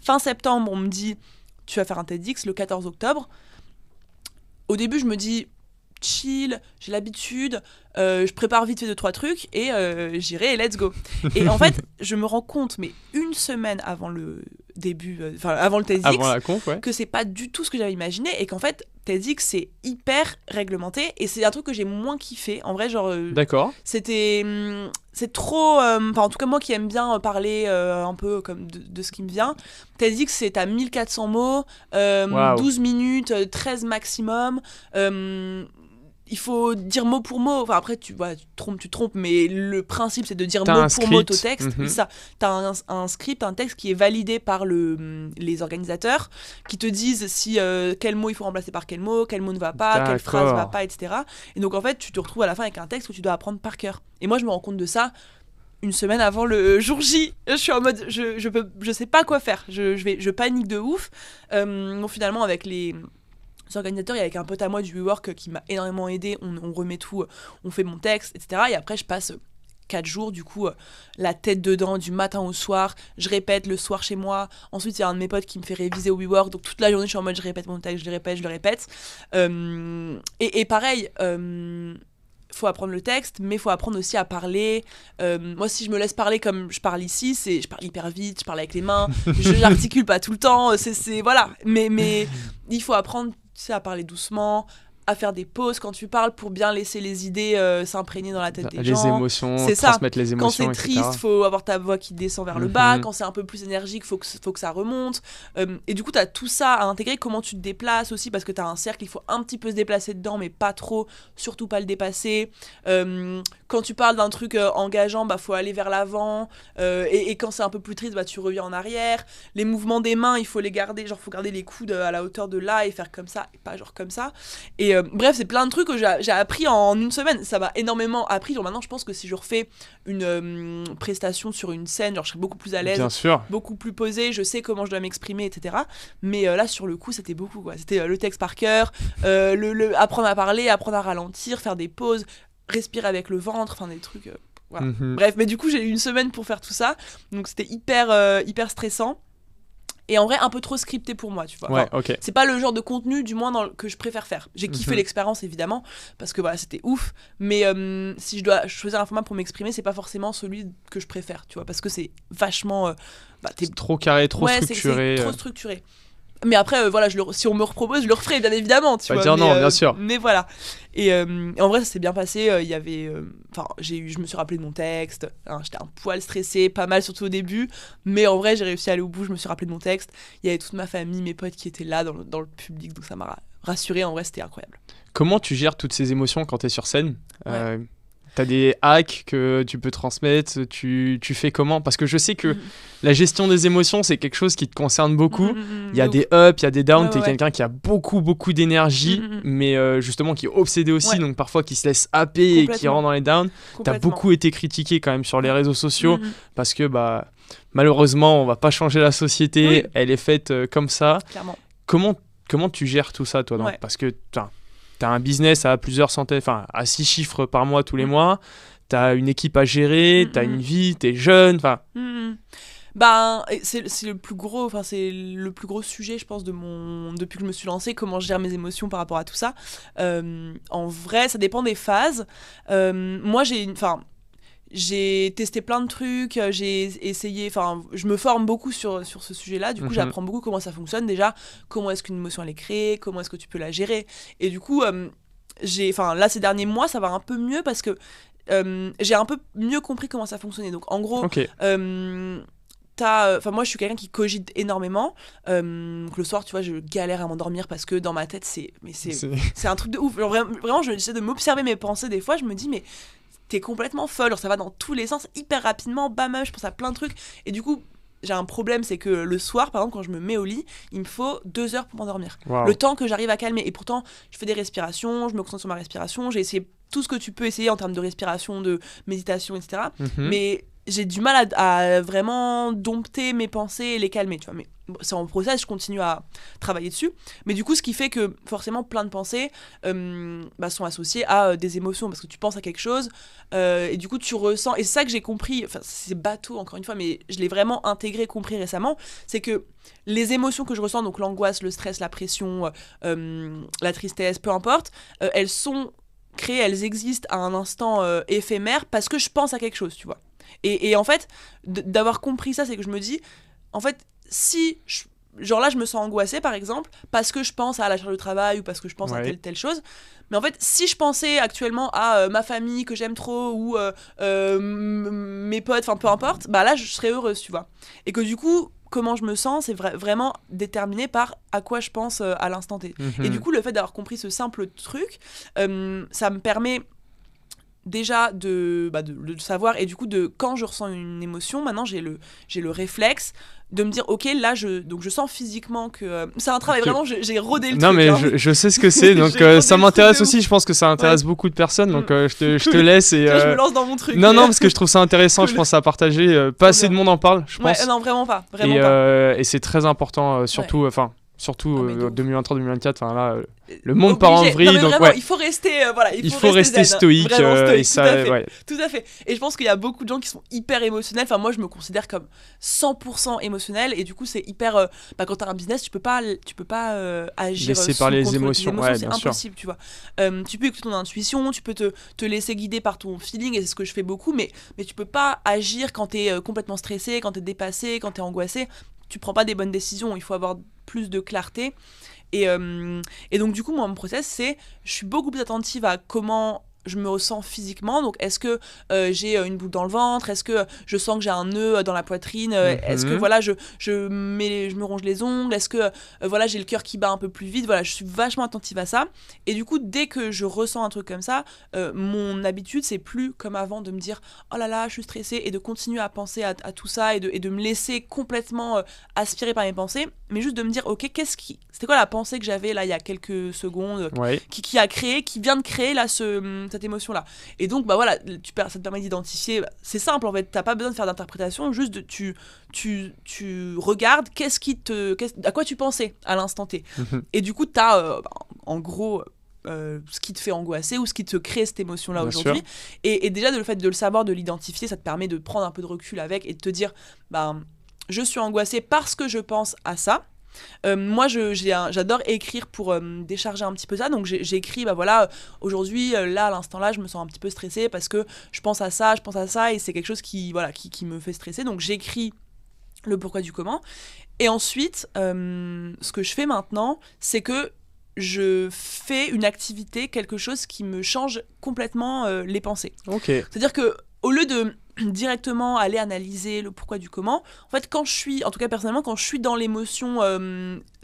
fin septembre, on me dit tu vas faire un TEDx le 14 octobre. Au début, je me dis chill, j'ai l'habitude, je prépare vite fait 2-3 trucs et j'irai et let's go. Et en fait, je me rends compte, mais une semaine avant le début, avant le TEDx, avant la conf, que c'est pas du tout ce que j'avais imaginé et qu'en fait, TEDx, c'est hyper réglementé et c'est un truc que j'ai moins kiffé. En vrai, genre. D'accord. C'est trop. Enfin, en tout cas, moi qui aime bien parler un peu comme de ce qui me vient, TEDx, c'est à 1400 mots, 12 minutes, 13 maximum. Il faut dire mot pour mot. Enfin, après, tu te trompes, mais le principe, c'est de dire mot pour mot au texte. Ça, t'as un script, un texte qui est validé par les organisateurs, qui te disent si quel mot il faut remplacer par quel mot ne va pas, quelle phrase va pas, etc. Et donc, en fait, tu te retrouves à la fin avec un texte où tu dois apprendre par cœur. Et moi, je me rends compte de ça une semaine avant le jour J. Je suis en mode, je sais pas quoi faire. Je panique de ouf. Donc, finalement, avec les organisateurs, il y a avec un pote à moi du WeWork qui m'a énormément aidé, on remet tout, on fait mon texte, etc. Et après je passe 4 jours du coup la tête dedans du matin au soir, je répète le soir chez moi, ensuite il y a un de mes potes qui me fait réviser au WeWork, donc toute la journée je suis en mode je répète mon texte, je le répète et pareil faut apprendre le texte, mais faut apprendre aussi à parler. Moi, si je me laisse parler comme je parle ici, je parle hyper vite, je parle avec les mains, j'articule pas tout le temps, voilà. Mais il faut apprendre à parler doucement, à faire des pauses quand tu parles pour bien laisser les idées s'imprégner dans la tête des gens. Les émotions, transmettre les émotions, quand c'est triste, faut avoir ta voix qui descend vers le bas. Quand c'est un peu plus énergique, faut que ça remonte. Et du coup, t'as tout ça à intégrer. Comment tu te déplaces aussi, parce que t'as un cercle, il faut un petit peu se déplacer dedans, mais pas trop, surtout pas le dépasser. Quand tu parles d'un truc engageant, faut aller vers l'avant. Et quand c'est un peu plus triste, tu reviens en arrière. Les mouvements des mains, il faut les garder. Genre, faut garder les coudes à la hauteur de là et faire comme ça, et pas genre comme ça. Et bref, c'est plein de trucs que j'ai appris en une semaine. Ça m'a énormément appris. Genre maintenant, je pense que si je refais une prestation sur une scène, genre je serais beaucoup plus à l'aise, bien sûr, beaucoup plus posée, je sais comment je dois m'exprimer, etc. Mais là, sur le coup, c'était beaucoup, quoi. C'était le texte par cœur, apprendre à parler, apprendre à ralentir, faire des pauses, respirer avec le ventre, enfin des trucs. Voilà. Bref, mais du coup, j'ai eu une semaine pour faire tout ça. Donc c'était hyper stressant. Et en vrai, un peu trop scripté pour moi, tu vois. Ouais, okay. C'est pas le genre de contenu, du moins, que je préfère faire. J'ai kiffé l'expérience, évidemment, parce que voilà, c'était ouf. Mais si je dois choisir un format pour m'exprimer, c'est pas forcément celui que je préfère, tu vois. Parce que c'est vachement... c'est trop carré, trop structuré. C'est trop structuré. Mais après, voilà, si on me repropose, je le referai, bien évidemment, tu vois. Dire non, bien sûr. Mais voilà. Et en vrai, ça s'est bien passé. Il y avait... je me suis rappelé de mon texte. J'étais un poil stressée, pas mal, surtout au début. Mais en vrai, j'ai réussi à aller au bout. Je me suis rappelé de mon texte. Il y avait toute ma famille, mes potes qui étaient là dans le public. Donc ça m'a rassurée. En vrai, c'était incroyable. Comment tu gères toutes ces émotions quand t'es sur scène ? T'as des hacks que tu peux transmettre, tu fais comment ? Parce que je sais que la gestion des émotions, c'est quelque chose qui te concerne beaucoup. Il y a des ups, il y a des downs, t'es quelqu'un qui a beaucoup d'énergie, mais justement qui est obsédé aussi, donc parfois qui se laisse happer et qui rentre dans les downs. T'as beaucoup été critiqué quand même sur les réseaux sociaux, parce que malheureusement, on va pas changer la société, elle est faite comme ça. Clairement. Comment tu gères tout ça, toi ? Parce que t'as un business à plusieurs centaines, à 6 chiffres par mois tous les mois, t'as une équipe à gérer, t'as une vie, t'es jeune, c'est le plus gros sujet, je pense, depuis que je me suis lancée, comment je gère mes émotions par rapport à tout ça. En vrai, ça dépend des phases. Moi, j'ai testé plein de trucs, j'ai essayé, je me forme beaucoup sur ce sujet-là, du coup j'apprends beaucoup comment ça fonctionne déjà, comment est-ce qu'une émotion elle est créée, comment est-ce que tu peux la gérer, et du coup là ces derniers mois ça va un peu mieux parce que j'ai un peu mieux compris comment ça fonctionnait, donc en gros moi je suis quelqu'un qui cogite énormément, donc le soir tu vois je galère à m'endormir parce que dans ma tête c'est un truc de ouf. Genre, vraiment j'essaie de m'observer mes pensées, des fois je me dis mais t'es complètement folle, alors ça va dans tous les sens hyper rapidement, bam, je pense à plein de trucs, et du coup j'ai un problème, c'est que le soir par exemple quand je me mets au lit, il me faut 2 heures pour m'endormir, le temps que j'arrive à calmer, et pourtant je fais des respirations, je me concentre sur ma respiration, j'ai essayé tout ce que tu peux essayer en termes de respiration, de méditation, etc. Mais j'ai du mal à vraiment dompter mes pensées et les calmer, tu vois. Mais c'est en process, je continue à travailler dessus. Mais du coup, ce qui fait que forcément plein de pensées sont associées à des émotions, parce que tu penses à quelque chose et du coup tu ressens. Et c'est ça que j'ai compris, c'est bateau encore une fois, mais je l'ai vraiment intégré, compris récemment, c'est que les émotions que je ressens, donc l'angoisse, le stress, la pression, la tristesse, peu importe, elles sont créées, elles existent à un instant éphémère parce que je pense à quelque chose, tu vois. Et en fait, d'avoir compris ça, c'est que je me dis, en fait, si je genre là je me sens angoissée par exemple parce que je pense à la charge de travail ou parce que je pense à telle chose, mais en fait si je pensais actuellement à ma famille que j'aime trop ou mes potes, enfin peu importe, bah là je serais heureuse, tu vois. Et que du coup comment je me sens, c'est vraiment déterminé par à quoi je pense à l'instant T. Et du coup le fait d'avoir compris ce simple truc, ça me permet déjà de le savoir, et du coup quand je ressens une émotion, maintenant j'ai le réflexe de me dire ok là je sens physiquement que c'est un travail vraiment, j'ai rodé le truc. Non mais je sais ce que c'est, donc ça m'intéresse aussi, je pense que ça intéresse beaucoup de personnes, donc je te laisse et je me lance dans mon truc. Non parce que je trouve ça intéressant, je pense à partager, pas assez de monde en parle, je pense. Non vraiment pas, et c'est très important, surtout 2023-2024, enfin là le monde part en vrille, donc vraiment, il faut rester il faut rester stoïque, et ça tout à fait. Et je pense qu'il y a beaucoup de gens qui sont hyper émotionnels. Enfin moi je me considère comme 100% émotionnel, et du coup c'est hyper quand t'as un business tu peux pas agir laisser par les émotions, c'est impossible, tu vois. Tu peux écouter ton intuition, tu peux te laisser guider par ton feeling, et c'est ce que je fais beaucoup, mais tu peux pas agir quand t'es complètement stressé, quand t'es dépassé, quand t'es angoissé. Tu prends pas des bonnes décisions, il faut avoir plus de clarté. Et donc du coup moi mon process c'est, je suis beaucoup plus attentive à comment je me ressens physiquement. Donc est-ce que j'ai une boule dans le ventre, est-ce que je sens que j'ai un nœud dans la poitrine, est-ce que voilà je me ronge les ongles, est-ce que voilà j'ai le cœur qui bat un peu plus vite, voilà je suis vachement attentive à ça. Et du coup dès que je ressens un truc comme ça, mon habitude c'est plus comme avant de me dire oh là là je suis stressée et de continuer à penser à tout ça et de me laisser complètement aspirer par mes pensées, mais juste de me dire ok c'était quoi la pensée que j'avais là il y a quelques secondes, qui vient de créer là cette émotion là. Et donc bah voilà, ça te permet d'identifier, c'est simple en fait, t'as pas besoin de faire d'interprétation, juste tu regardes à quoi tu pensais à l'instant T. Et du coup t'as en gros ce qui te fait angoisser ou ce qui te crée cette émotion là aujourd'hui. Et déjà le fait de le savoir, de l'identifier, ça te permet de prendre un peu de recul avec et de te dire je suis angoissée parce que je pense à ça. Moi j'adore écrire pour décharger un petit peu ça, donc j'ai écrit aujourd'hui là à l'instant là je me sens un petit peu stressée parce que je pense à ça et c'est quelque chose qui me fait stresser, donc j'écris le pourquoi du comment. Et ensuite ce que je fais maintenant c'est que je fais une activité, quelque chose qui me change complètement les pensées. C'est-à-dire que au lieu de directement aller analyser le pourquoi du comment, en fait quand je suis dans l'émotion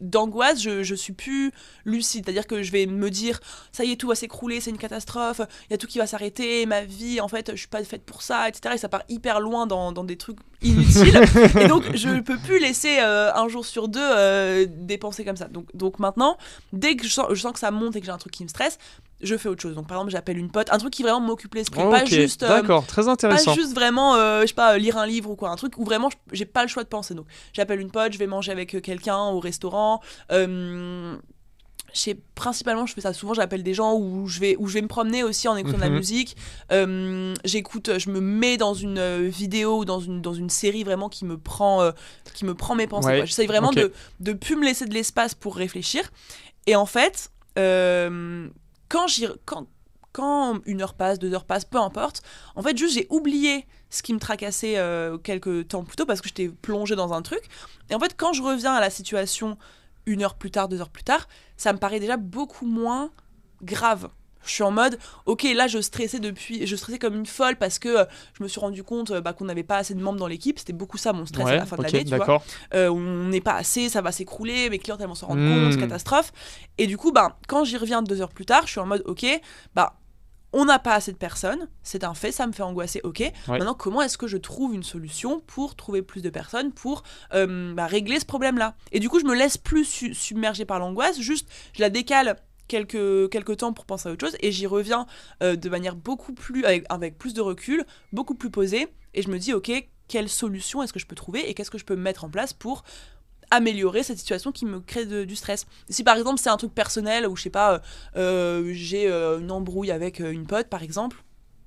d'angoisse, je suis plus lucide, c'est-à-dire que je vais me dire ça y est tout va s'écrouler, c'est une catastrophe, il y a tout qui va s'arrêter, ma vie en fait je suis pas faite pour ça, etc. Et ça part hyper loin dans des trucs inutiles. Et donc je peux plus laisser un jour sur deux des pensées comme ça. Donc maintenant dès que je sens que ça monte et que j'ai un truc qui me stresse, je fais autre chose. Donc par exemple j'appelle une pote, un truc qui vraiment m'occupe l'esprit, pas juste d'accord, très intéressant, pas juste vraiment je sais pas lire un livre ou quoi, un truc où vraiment j'ai pas le choix de penser. Donc j'appelle une pote, je vais manger avec quelqu'un au restaurant, principalement je fais ça souvent, j'appelle des gens où je vais me promener aussi en écoutant de la musique, je me mets dans une vidéo ou dans une série vraiment qui me prend mes pensées, j'essaye vraiment de plus me laisser de l'espace pour réfléchir. Et en fait quand 1 heure passe, 2 heures passent, peu importe, en fait juste j'ai oublié ce qui me tracassait quelques temps plus tôt parce que j'étais plongée dans un truc. Et en fait quand je reviens à la situation 1 heure plus tard, 2 heures plus tard, ça me paraît déjà beaucoup moins grave. Je suis en mode, ok, là je stressais comme une folle parce que je me suis rendu compte qu'on n'avait pas assez de membres dans l'équipe. C'était beaucoup ça mon stress à la fin de l'année, tu vois. On n'est pas assez, ça va s'écrouler, mes clients tellement s'en rendent compte, catastrophe. Et du coup, quand j'y reviens 2 heures plus tard, je suis en mode, ok, on n'a pas assez de personnes, c'est un fait, ça me fait angoisser, ok. Maintenant, comment est-ce que je trouve une solution pour trouver plus de personnes, pour régler ce problème-là? Et du coup, je me laisse plus submerger par l'angoisse, juste je la décale quelques temps pour penser à autre chose, et j'y reviens de manière beaucoup plus avec plus de recul, beaucoup plus posée, et je me dis ok, quelle solution est-ce que je peux trouver et qu'est-ce que je peux mettre en place pour améliorer cette situation qui me crée du stress. Si par exemple c'est un truc personnel où je sais pas j'ai une embrouille avec une pote par exemple,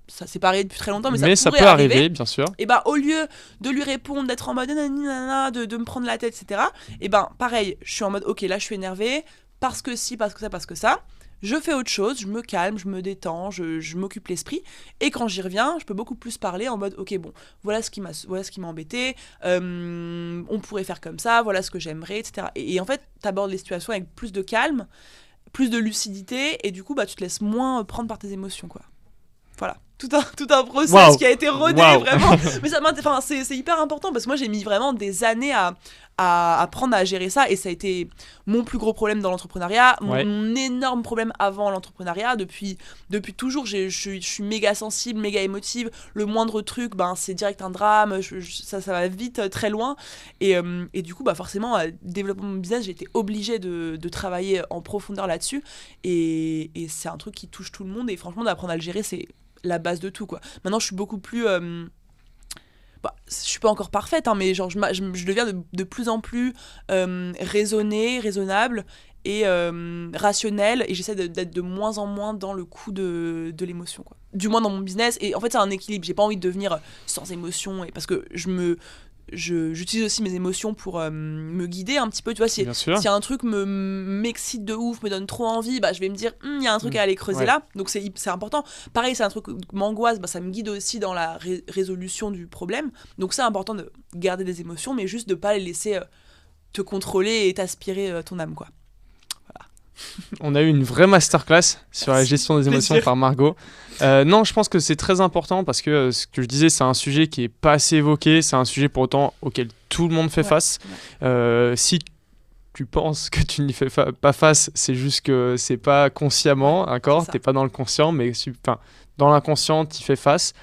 ça s'est pas arrivé depuis très longtemps mais ça peut arriver bien sûr, et au lieu de lui répondre, d'être en mode nanana, de me prendre la tête, etc., et pareil je suis en mode ok là je suis énervée parce que si, parce que ça, je fais autre chose, je me calme, je me détends, je m'occupe l'esprit. Et quand j'y reviens, je peux beaucoup plus parler en mode, ok, bon, voilà ce qui m'a embêté, on pourrait faire comme ça, voilà ce que j'aimerais, etc. Et en fait, t'abordes les situations avec plus de calme, plus de lucidité, et du coup, bah, tu te laisses moins prendre par tes émotions, quoi. Voilà. Tout un process qui a été rodé, vraiment. Mais c'est hyper important, parce que moi, j'ai mis vraiment des années à apprendre à gérer ça, et ça a été mon plus gros problème dans l'entrepreneuriat, mon énorme problème avant l'entrepreneuriat. Depuis toujours, je suis méga sensible, méga émotive. Le moindre truc, c'est direct un drame, ça va vite, très loin. Et du coup, forcément, développement de mon business, j'ai été obligée de travailler en profondeur là-dessus. Et c'est un truc qui touche tout le monde, et franchement, d'apprendre à le gérer, c'est la base de tout, quoi. Maintenant, je suis beaucoup plus... je suis pas encore parfaite, hein, mais genre, je deviens de plus en plus raisonnable et rationnelle, et j'essaie d'être de moins en moins dans le coup de l'émotion, quoi. Du moins dans mon business. Et en fait, c'est un équilibre. J'ai pas envie de devenir sans émotion, parce que j'utilise aussi mes émotions pour me guider un petit peu, tu vois. Si un truc m'excite de ouf, me donne trop envie, je vais me dire il y a un truc à aller creuser là, donc c'est important. Pareil, c'est un truc qui m'angoisse, ça me guide aussi dans la résolution du problème, donc c'est important de garder des émotions, mais juste de pas les laisser te contrôler et t'aspirer ton âme, quoi. On a eu une vraie masterclass sur la gestion des émotions par Margot. Non, je pense que c'est très important, parce que ce que je disais, c'est un sujet qui est pas assez évoqué, c'est un sujet pour autant auquel tout le monde fait face. Si tu penses que tu n'y fais pas face, c'est juste que c'est pas consciemment, d'accord, t'es pas dans le conscient, mais dans l'inconscient, tu y fais face.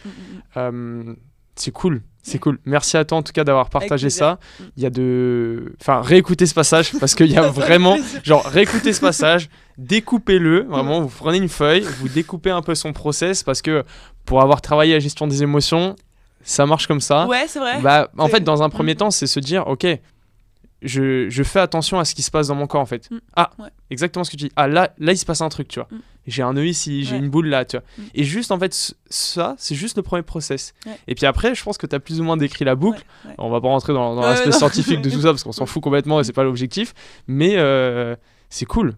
C'est cool. C'est cool. Merci à toi en tout cas d'avoir partagé ça. Il y a réécoutez ce passage, parce qu'il y a vraiment, réécoutez ce passage, découpez-le, vraiment, vous prenez une feuille, vous découpez un peu son process, parce que pour avoir travaillé la gestion des émotions, ça marche comme ça. Ouais, c'est vrai. En fait, dans un premier temps, c'est se dire, ok, je fais attention à ce qui se passe dans mon corps, en fait. Exactement ce que tu dis. Là, il se passe un truc, tu vois. J'ai un œil ici, j'ai une boule là, tu vois. Et juste, en fait, ça, c'est juste le premier process. Et puis après, je pense que tu as plus ou moins décrit la boucle. On va pas rentrer dans l'aspect scientifique de tout ça, parce qu'on s'en fout complètement et c'est pas l'objectif. Mais c'est cool.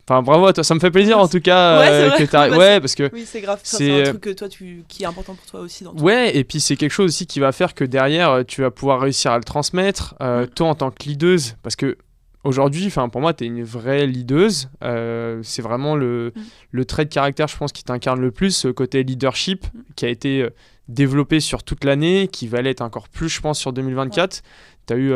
Enfin, bravo à toi, ça me fait plaisir en tout cas que t'arrives. Parce que oui, c'est grave, c'est un truc que toi qui est important pour toi aussi. Et puis c'est quelque chose aussi qui va faire que derrière tu vas pouvoir réussir à le transmettre, toi en tant que leaduse, parce que aujourd'hui, pour moi, t'es une vraie leaduse. C'est vraiment le trait de caractère, je pense, qui t'incarne le plus, ce côté leadership qui a été développé sur toute l'année, qui va l'être encore plus, je pense, sur 2024. T'as eu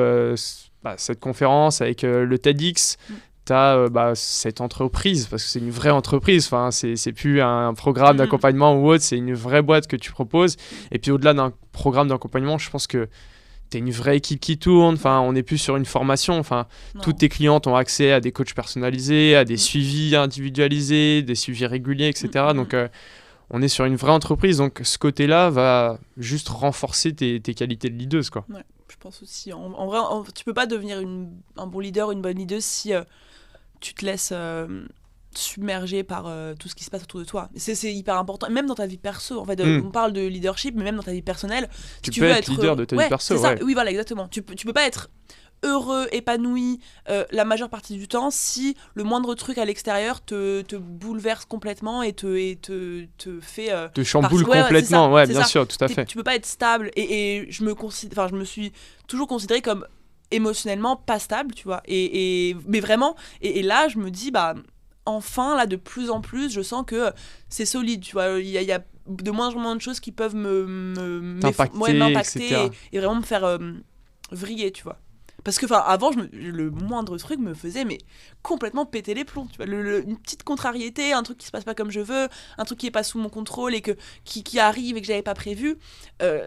cette conférence avec le TEDx. T'as cette entreprise, parce que c'est une vraie entreprise, c'est plus un programme d'accompagnement ou autre, c'est une vraie boîte que tu proposes. Et puis au-delà d'un programme d'accompagnement, je pense que t'as une vraie équipe qui tourne, on n'est plus sur une formation, toutes tes clientes ont accès à des coachs personnalisés, à des suivis individualisés, des suivis réguliers, etc. Donc on est sur une vraie entreprise, donc ce côté-là va juste renforcer tes qualités de leaduse, quoi. Ouais, je pense aussi. En vrai, tu peux pas devenir un bon leader, une bonne leaduse si tu te laisses submerger par tout ce qui se passe autour de toi. C'est hyper important, même dans ta vie perso. En fait, on parle de leadership, mais même dans ta vie personnelle. Tu peux être leader de ta vie perso. C'est ça. Oui, voilà, exactement. Tu peux pas être heureux, épanoui la majeure partie du temps si le moindre truc à l'extérieur te bouleverse complètement et te fait... te chamboule complètement, bien sûr, tout à fait. Tu peux pas être stable, et je me suis toujours considérée comme émotionnellement pas stable, tu vois, mais vraiment, et là je me dis enfin là de plus en plus je sens que c'est solide, tu vois, il y a de moins en moins de choses qui peuvent m'impacter et vraiment me faire vriller, tu vois. Parce que avant, le moindre truc me faisait complètement péter les plombs. Tu vois, une petite contrariété, un truc qui se passe pas comme je veux, un truc qui est pas sous mon contrôle et qui arrive et que j'avais pas prévu,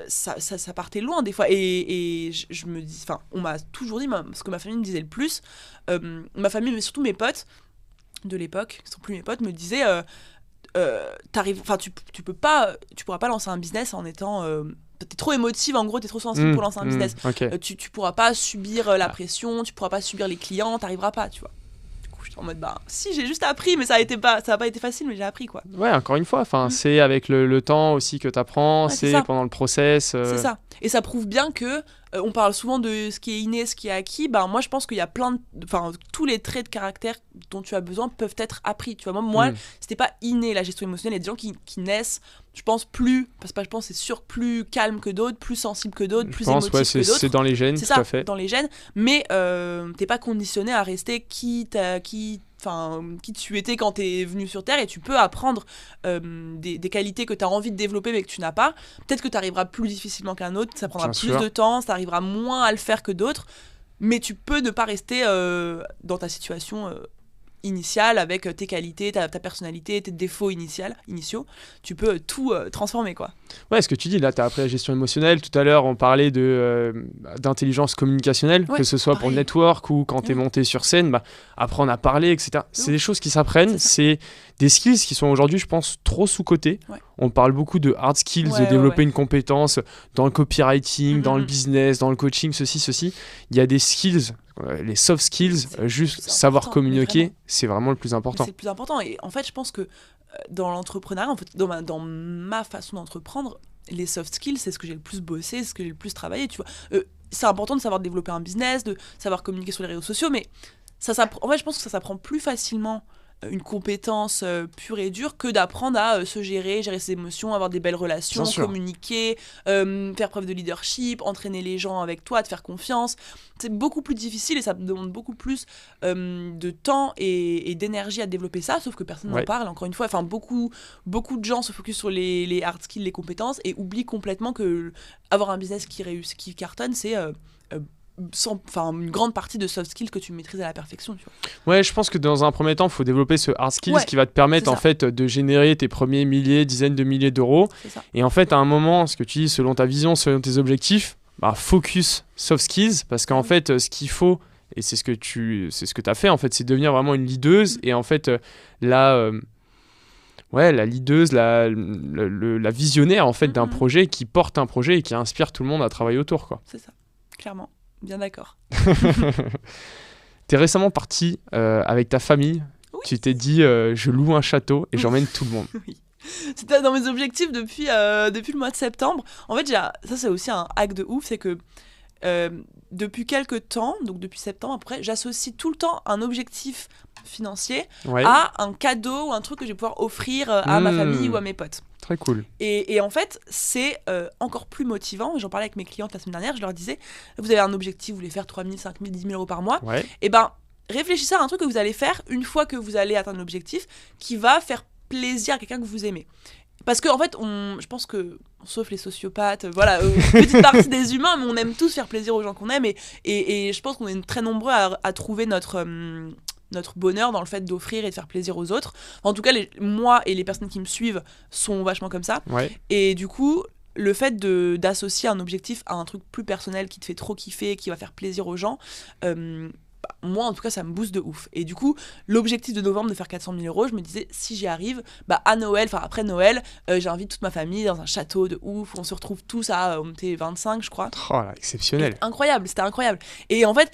ça partait loin des fois. Et je me dis, on m'a toujours dit, ce que ma famille me disait le plus, ma famille, mais surtout mes potes de l'époque, qui sont plus mes potes, me disaient, tu pourras pas lancer un business en étant t'es trop émotive, en gros t'es trop sensible pour lancer un business. Tu pourras pas subir la pression, tu pourras pas subir les clients, t'arriveras pas, tu vois. Du coup j'étais en mode si, j'ai juste appris, mais ça a pas été facile, mais j'ai appris, quoi. Ouais, encore une fois, c'est avec le temps aussi que t'apprends, c'est pendant le process. C'est ça. Et ça prouve bien que on parle souvent de ce qui est inné, ce qui est acquis. Moi, je pense qu'il y a tous les traits de caractère dont tu as besoin peuvent être appris. Tu vois, moi, c'était pas inné la gestion émotionnelle. Il y a des gens qui naissent, je pense, c'est sûr, plus calmes que d'autres, plus sensibles que d'autres, plus émotifs que d'autres. C'est dans les gènes, c'est tout ça, à fait. Dans les gènes. Mais t'es pas conditionné à rester qui tu étais quand t'es venu sur Terre, et tu peux apprendre des qualités que t'as envie de développer mais que tu n'as pas. Peut-être que t'arriveras plus difficilement qu'un autre, ça prendra plus de temps, ça arrivera moins à le faire que d'autres, mais tu peux ne pas rester dans ta situation initiale avec tes qualités, ta personnalité, tes défauts initiaux. Tu peux tout transformer, quoi. Ouais, ce que tu dis, là, tu as appris la gestion émotionnelle. Tout à l'heure, on parlait d'intelligence communicationnelle, que ce soit pour le network ou quand tu es monté sur scène, apprendre à parler, etc. C'est des choses qui s'apprennent. C'est des skills qui sont aujourd'hui, je pense, trop sous-cotés. On parle beaucoup de hard skills, de développer une compétence dans le copywriting, dans le business, dans le coaching, ceci. Il y a des skills, les soft skills, juste savoir communiquer, c'est vraiment le plus important. C'est le plus important. Et en fait, je pense que dans l'entrepreneuriat, dans ma façon d'entreprendre, les soft skills, c'est ce que j'ai le plus bossé, c'est ce que j'ai le plus travaillé, tu vois. C'est important de savoir développer un business, de savoir communiquer sur les réseaux sociaux, mais en fait, je pense que ça s'apprend plus facilement une compétence pure et dure que d'apprendre à se gérer ses émotions, avoir des belles relations, communiquer, faire preuve de leadership, entraîner les gens avec toi, te faire confiance. C'est beaucoup plus difficile et ça demande beaucoup plus de temps et d'énergie à développer ça, sauf que personne n'en parle, encore une fois. Beaucoup de gens se focusent sur les hard skills, les compétences, et oublient complètement que avoir un business qui cartonne, c'est une grande partie de soft skills que tu maîtrises à la perfection, tu vois. Ouais, je pense que dans un premier temps, il faut développer ce hard skills qui va te permettre en fait de générer tes premiers dizaines de milliers d'euros. Et en fait, à un moment, ce que tu dis, selon ta vision, selon tes objectifs, focus soft skills, parce qu'en fait, ce qu'il faut, et c'est ce que tu as fait, en fait, c'est devenir vraiment une leaduse. Et en fait, la leaduse, la visionnaire en fait d'un projet, qui porte un projet et qui inspire tout le monde à travailler autour, quoi. C'est ça, clairement. Bien d'accord. T'es récemment parti avec ta famille. Tu t'es dit je loue un château et j'emmène tout le monde. Oui. C'était dans mes objectifs depuis le mois de septembre. En fait, ça c'est aussi un hack de ouf, c'est que depuis quelques temps, donc depuis septembre après, j'associe tout le temps un objectif financier à un cadeau ou un truc que je vais pouvoir offrir à ma famille ou à mes potes. Très cool. Et en fait, c'est encore plus motivant. J'en parlais avec mes clientes la semaine dernière, je leur disais, vous avez un objectif, vous voulez faire 3 000, 5 000, 10 000 euros par mois, et réfléchissez à un truc que vous allez faire une fois que vous allez atteindre l'objectif, qui va faire plaisir à quelqu'un que vous aimez. Parce qu'en fait, je pense que, sauf les sociopathes, petite partie des humains, mais on aime tous faire plaisir aux gens qu'on aime, et je pense qu'on est très nombreux à trouver notre bonheur dans le fait d'offrir et de faire plaisir aux autres. En tout cas, moi et les personnes qui me suivent sont vachement comme ça. Et du coup, le fait d'associer un objectif à un truc plus personnel qui te fait trop kiffer, qui va faire plaisir aux gens, moi en tout cas ça me booste de ouf. Et du coup, l'objectif de novembre de faire 400 000 euros, je me disais, si j'y arrive, à Noël, après Noël, j'invite toute ma famille dans un château de ouf, on se retrouve tous on était 25 je crois. Oh là, exceptionnel. C'était incroyable. Et en fait,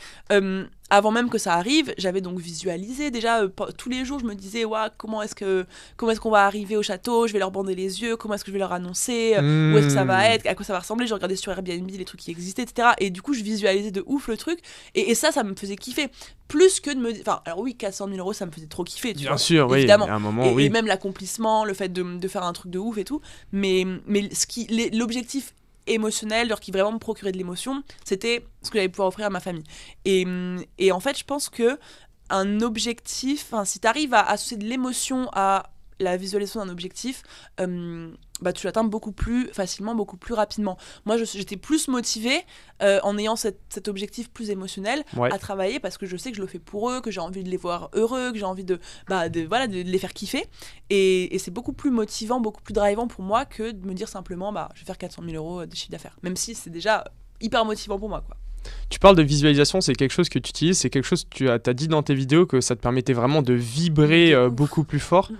avant même que ça arrive, j'avais donc visualisé déjà tous les jours, je me disais comment est-ce qu'on va arriver au château, je vais leur bander les yeux, comment est-ce que je vais leur annoncer, où est-ce que ça va être, à quoi ça va ressembler. Je regardais sur Airbnb les trucs qui existaient, etc. Et du coup, je visualisais de ouf le truc, et ça me faisait kiffer. Plus que de me dire, alors oui, 400 000 euros, ça me faisait trop kiffer, bien sûr, évidemment. À un moment, et même l'accomplissement, le fait de faire un truc de ouf et tout, mais l'objectif émotionnel, qui vraiment me procurait de l'émotion, c'était ce que j'allais pouvoir offrir à ma famille. Et en fait, je pense que un objectif, si tu arrives à associer de l'émotion à la visualisation d'un objectif, tu l'atteins beaucoup plus facilement, beaucoup plus rapidement. Moi, j'étais plus motivée en ayant cet objectif plus émotionnel à travailler, parce que je sais que je le fais pour eux, que j'ai envie de les voir heureux, que j'ai envie de les faire kiffer. Et c'est beaucoup plus motivant, beaucoup plus drivant pour moi que de me dire simplement je vais faire 400 000 euros de chiffre d'affaires. Même si c'est déjà hyper motivant pour moi, quoi. Tu parles de visualisation, c'est quelque chose que tu utilises, c'est quelque chose que tu as dit dans tes vidéos, que ça te permettait vraiment de vibrer beaucoup plus fort.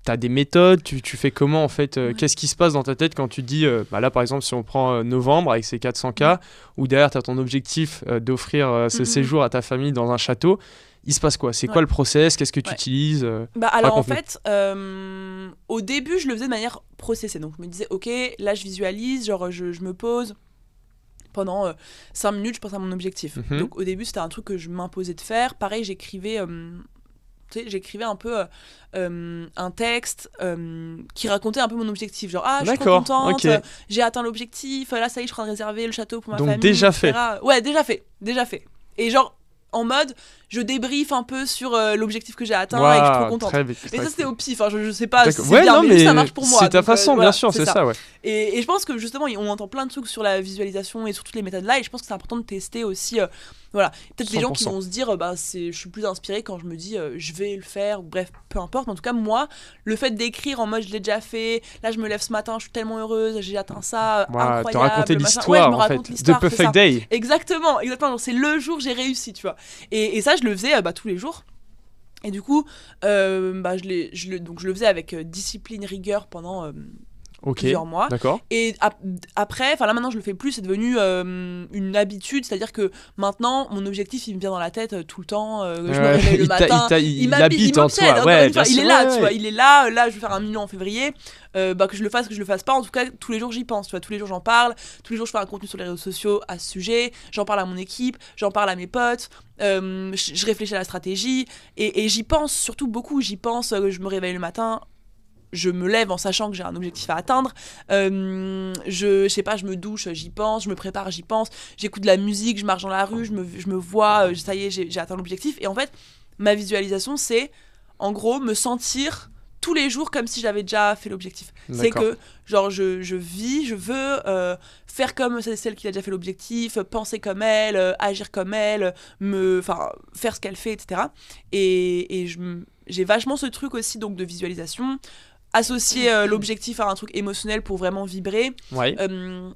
T'as des méthodes, tu fais comment en fait, qu'est-ce qui se passe dans ta tête quand tu te dis, là par exemple si on prend novembre avec ses 400K, ou derrière t'as ton objectif d'offrir ce séjour à ta famille dans un château, il se passe quoi? C'est quoi le process? Qu'est-ce que tu utilises? Alors en fait, au début je le faisais de manière processée, donc je me disais ok, là je visualise, je me pose, pendant 5 minutes, je pense à mon objectif. Donc au début, c'était un truc que je m'imposais de faire. Pareil, j'écrivais un peu un texte qui racontait un peu mon objectif. Genre, je suis trop contente, j'ai atteint l'objectif, là, ça y est, je suis en train de réserver le château pour ma famille. Donc déjà fait. Ouais, déjà fait. Et genre, en mode, je débriefe un peu sur l'objectif que j'ai atteint et que je suis trop contente. Et ça, c'était au pif. Enfin, je sais pas si c'est bien, mais ça marche pour moi. C'est ta façon, bien sûr, c'est ça. Ouais. Et je pense que justement, on entend plein de trucs sur la visualisation et sur toutes les méthodes là. Et je pense que c'est important de tester aussi. Voilà, peut-être 100%. Les gens qui vont se dire, je suis plus inspirée quand je me dis, je vais le faire. Ou bref, peu importe. Mais en tout cas, moi, le fait d'écrire en mode, je l'ai déjà fait. Là, je me lève ce matin, je suis tellement heureuse, j'ai atteint ça. Incroyable. Te raconter l'histoire, en fait. The Perfect Day. Exactement. C'est le jour j'ai réussi, tu vois. Et ça, je le faisais tous les jours. Et du coup, je le faisais avec discipline, rigueur pendant plusieurs mois. D'accord. Et après, là maintenant je le fais plus, c'est devenu une habitude, c'est-à-dire que maintenant mon objectif il me vient dans la tête tout le temps. Je me réveille le matin. Il habite en toi. Ouais, il est là, tu vois. Il est là. Là, je vais faire 1 million en février. Que je le fasse pas, en tout cas tous les jours j'y pense, tu vois, tous les jours j'en parle, tous les jours je fais un contenu sur les réseaux sociaux à ce sujet, j'en parle à mon équipe, j'en parle à mes potes, je réfléchis à la stratégie et j'y pense surtout beaucoup, je me réveille le matin, je me lève en sachant que j'ai un objectif à atteindre, je sais pas, je me douche, j'y pense, je me prépare, j'y pense, j'écoute de la musique, je marche dans la rue, je me vois, ça y est, j'ai atteint l'objectif. Et en fait ma visualisation c'est en gros me sentir tous les jours comme si j'avais déjà fait l'objectif. D'accord. C'est que genre je vis, je veux faire comme celle qui a déjà fait l'objectif, penser comme elle, agir comme elle, faire ce qu'elle fait, etc. Et j'ai vachement ce truc aussi donc de visualisation, associer l'objectif à un truc émotionnel pour vraiment vibrer. Ouais.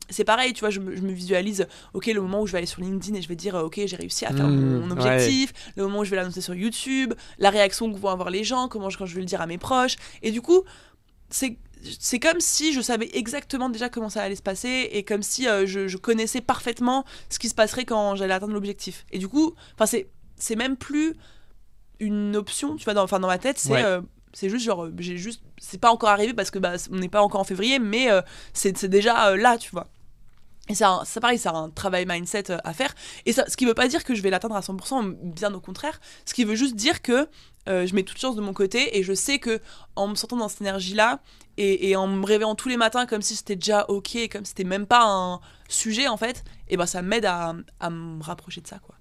C'est pareil, tu vois, je me visualise le moment où je vais aller sur LinkedIn et je vais dire ok, j'ai réussi à faire mon objectif, le moment où je vais l'annoncer sur YouTube, la réaction que vont avoir les gens, quand je vais le dire à mes proches. Et du coup, c'est comme si je savais exactement déjà comment ça allait se passer et comme si je connaissais parfaitement ce qui se passerait quand j'allais atteindre l'objectif. Et du coup, c'est même plus une option, tu vois, dans ma tête, c'est juste genre c'est pas encore arrivé parce que on n'est pas encore en février, mais c'est déjà là, tu vois. Et ça pareil, c'est un travail mindset à faire. Et ça, ce qui veut pas dire que je vais l'atteindre à 100%, bien au contraire. Ce qui veut juste dire que je mets toute chance de mon côté et je sais que en me sentant dans cette énergie là et en me réveillant tous les matins comme si c'était déjà ok, comme si c'était même pas un sujet en fait, et ça m'aide à me rapprocher de ça, quoi.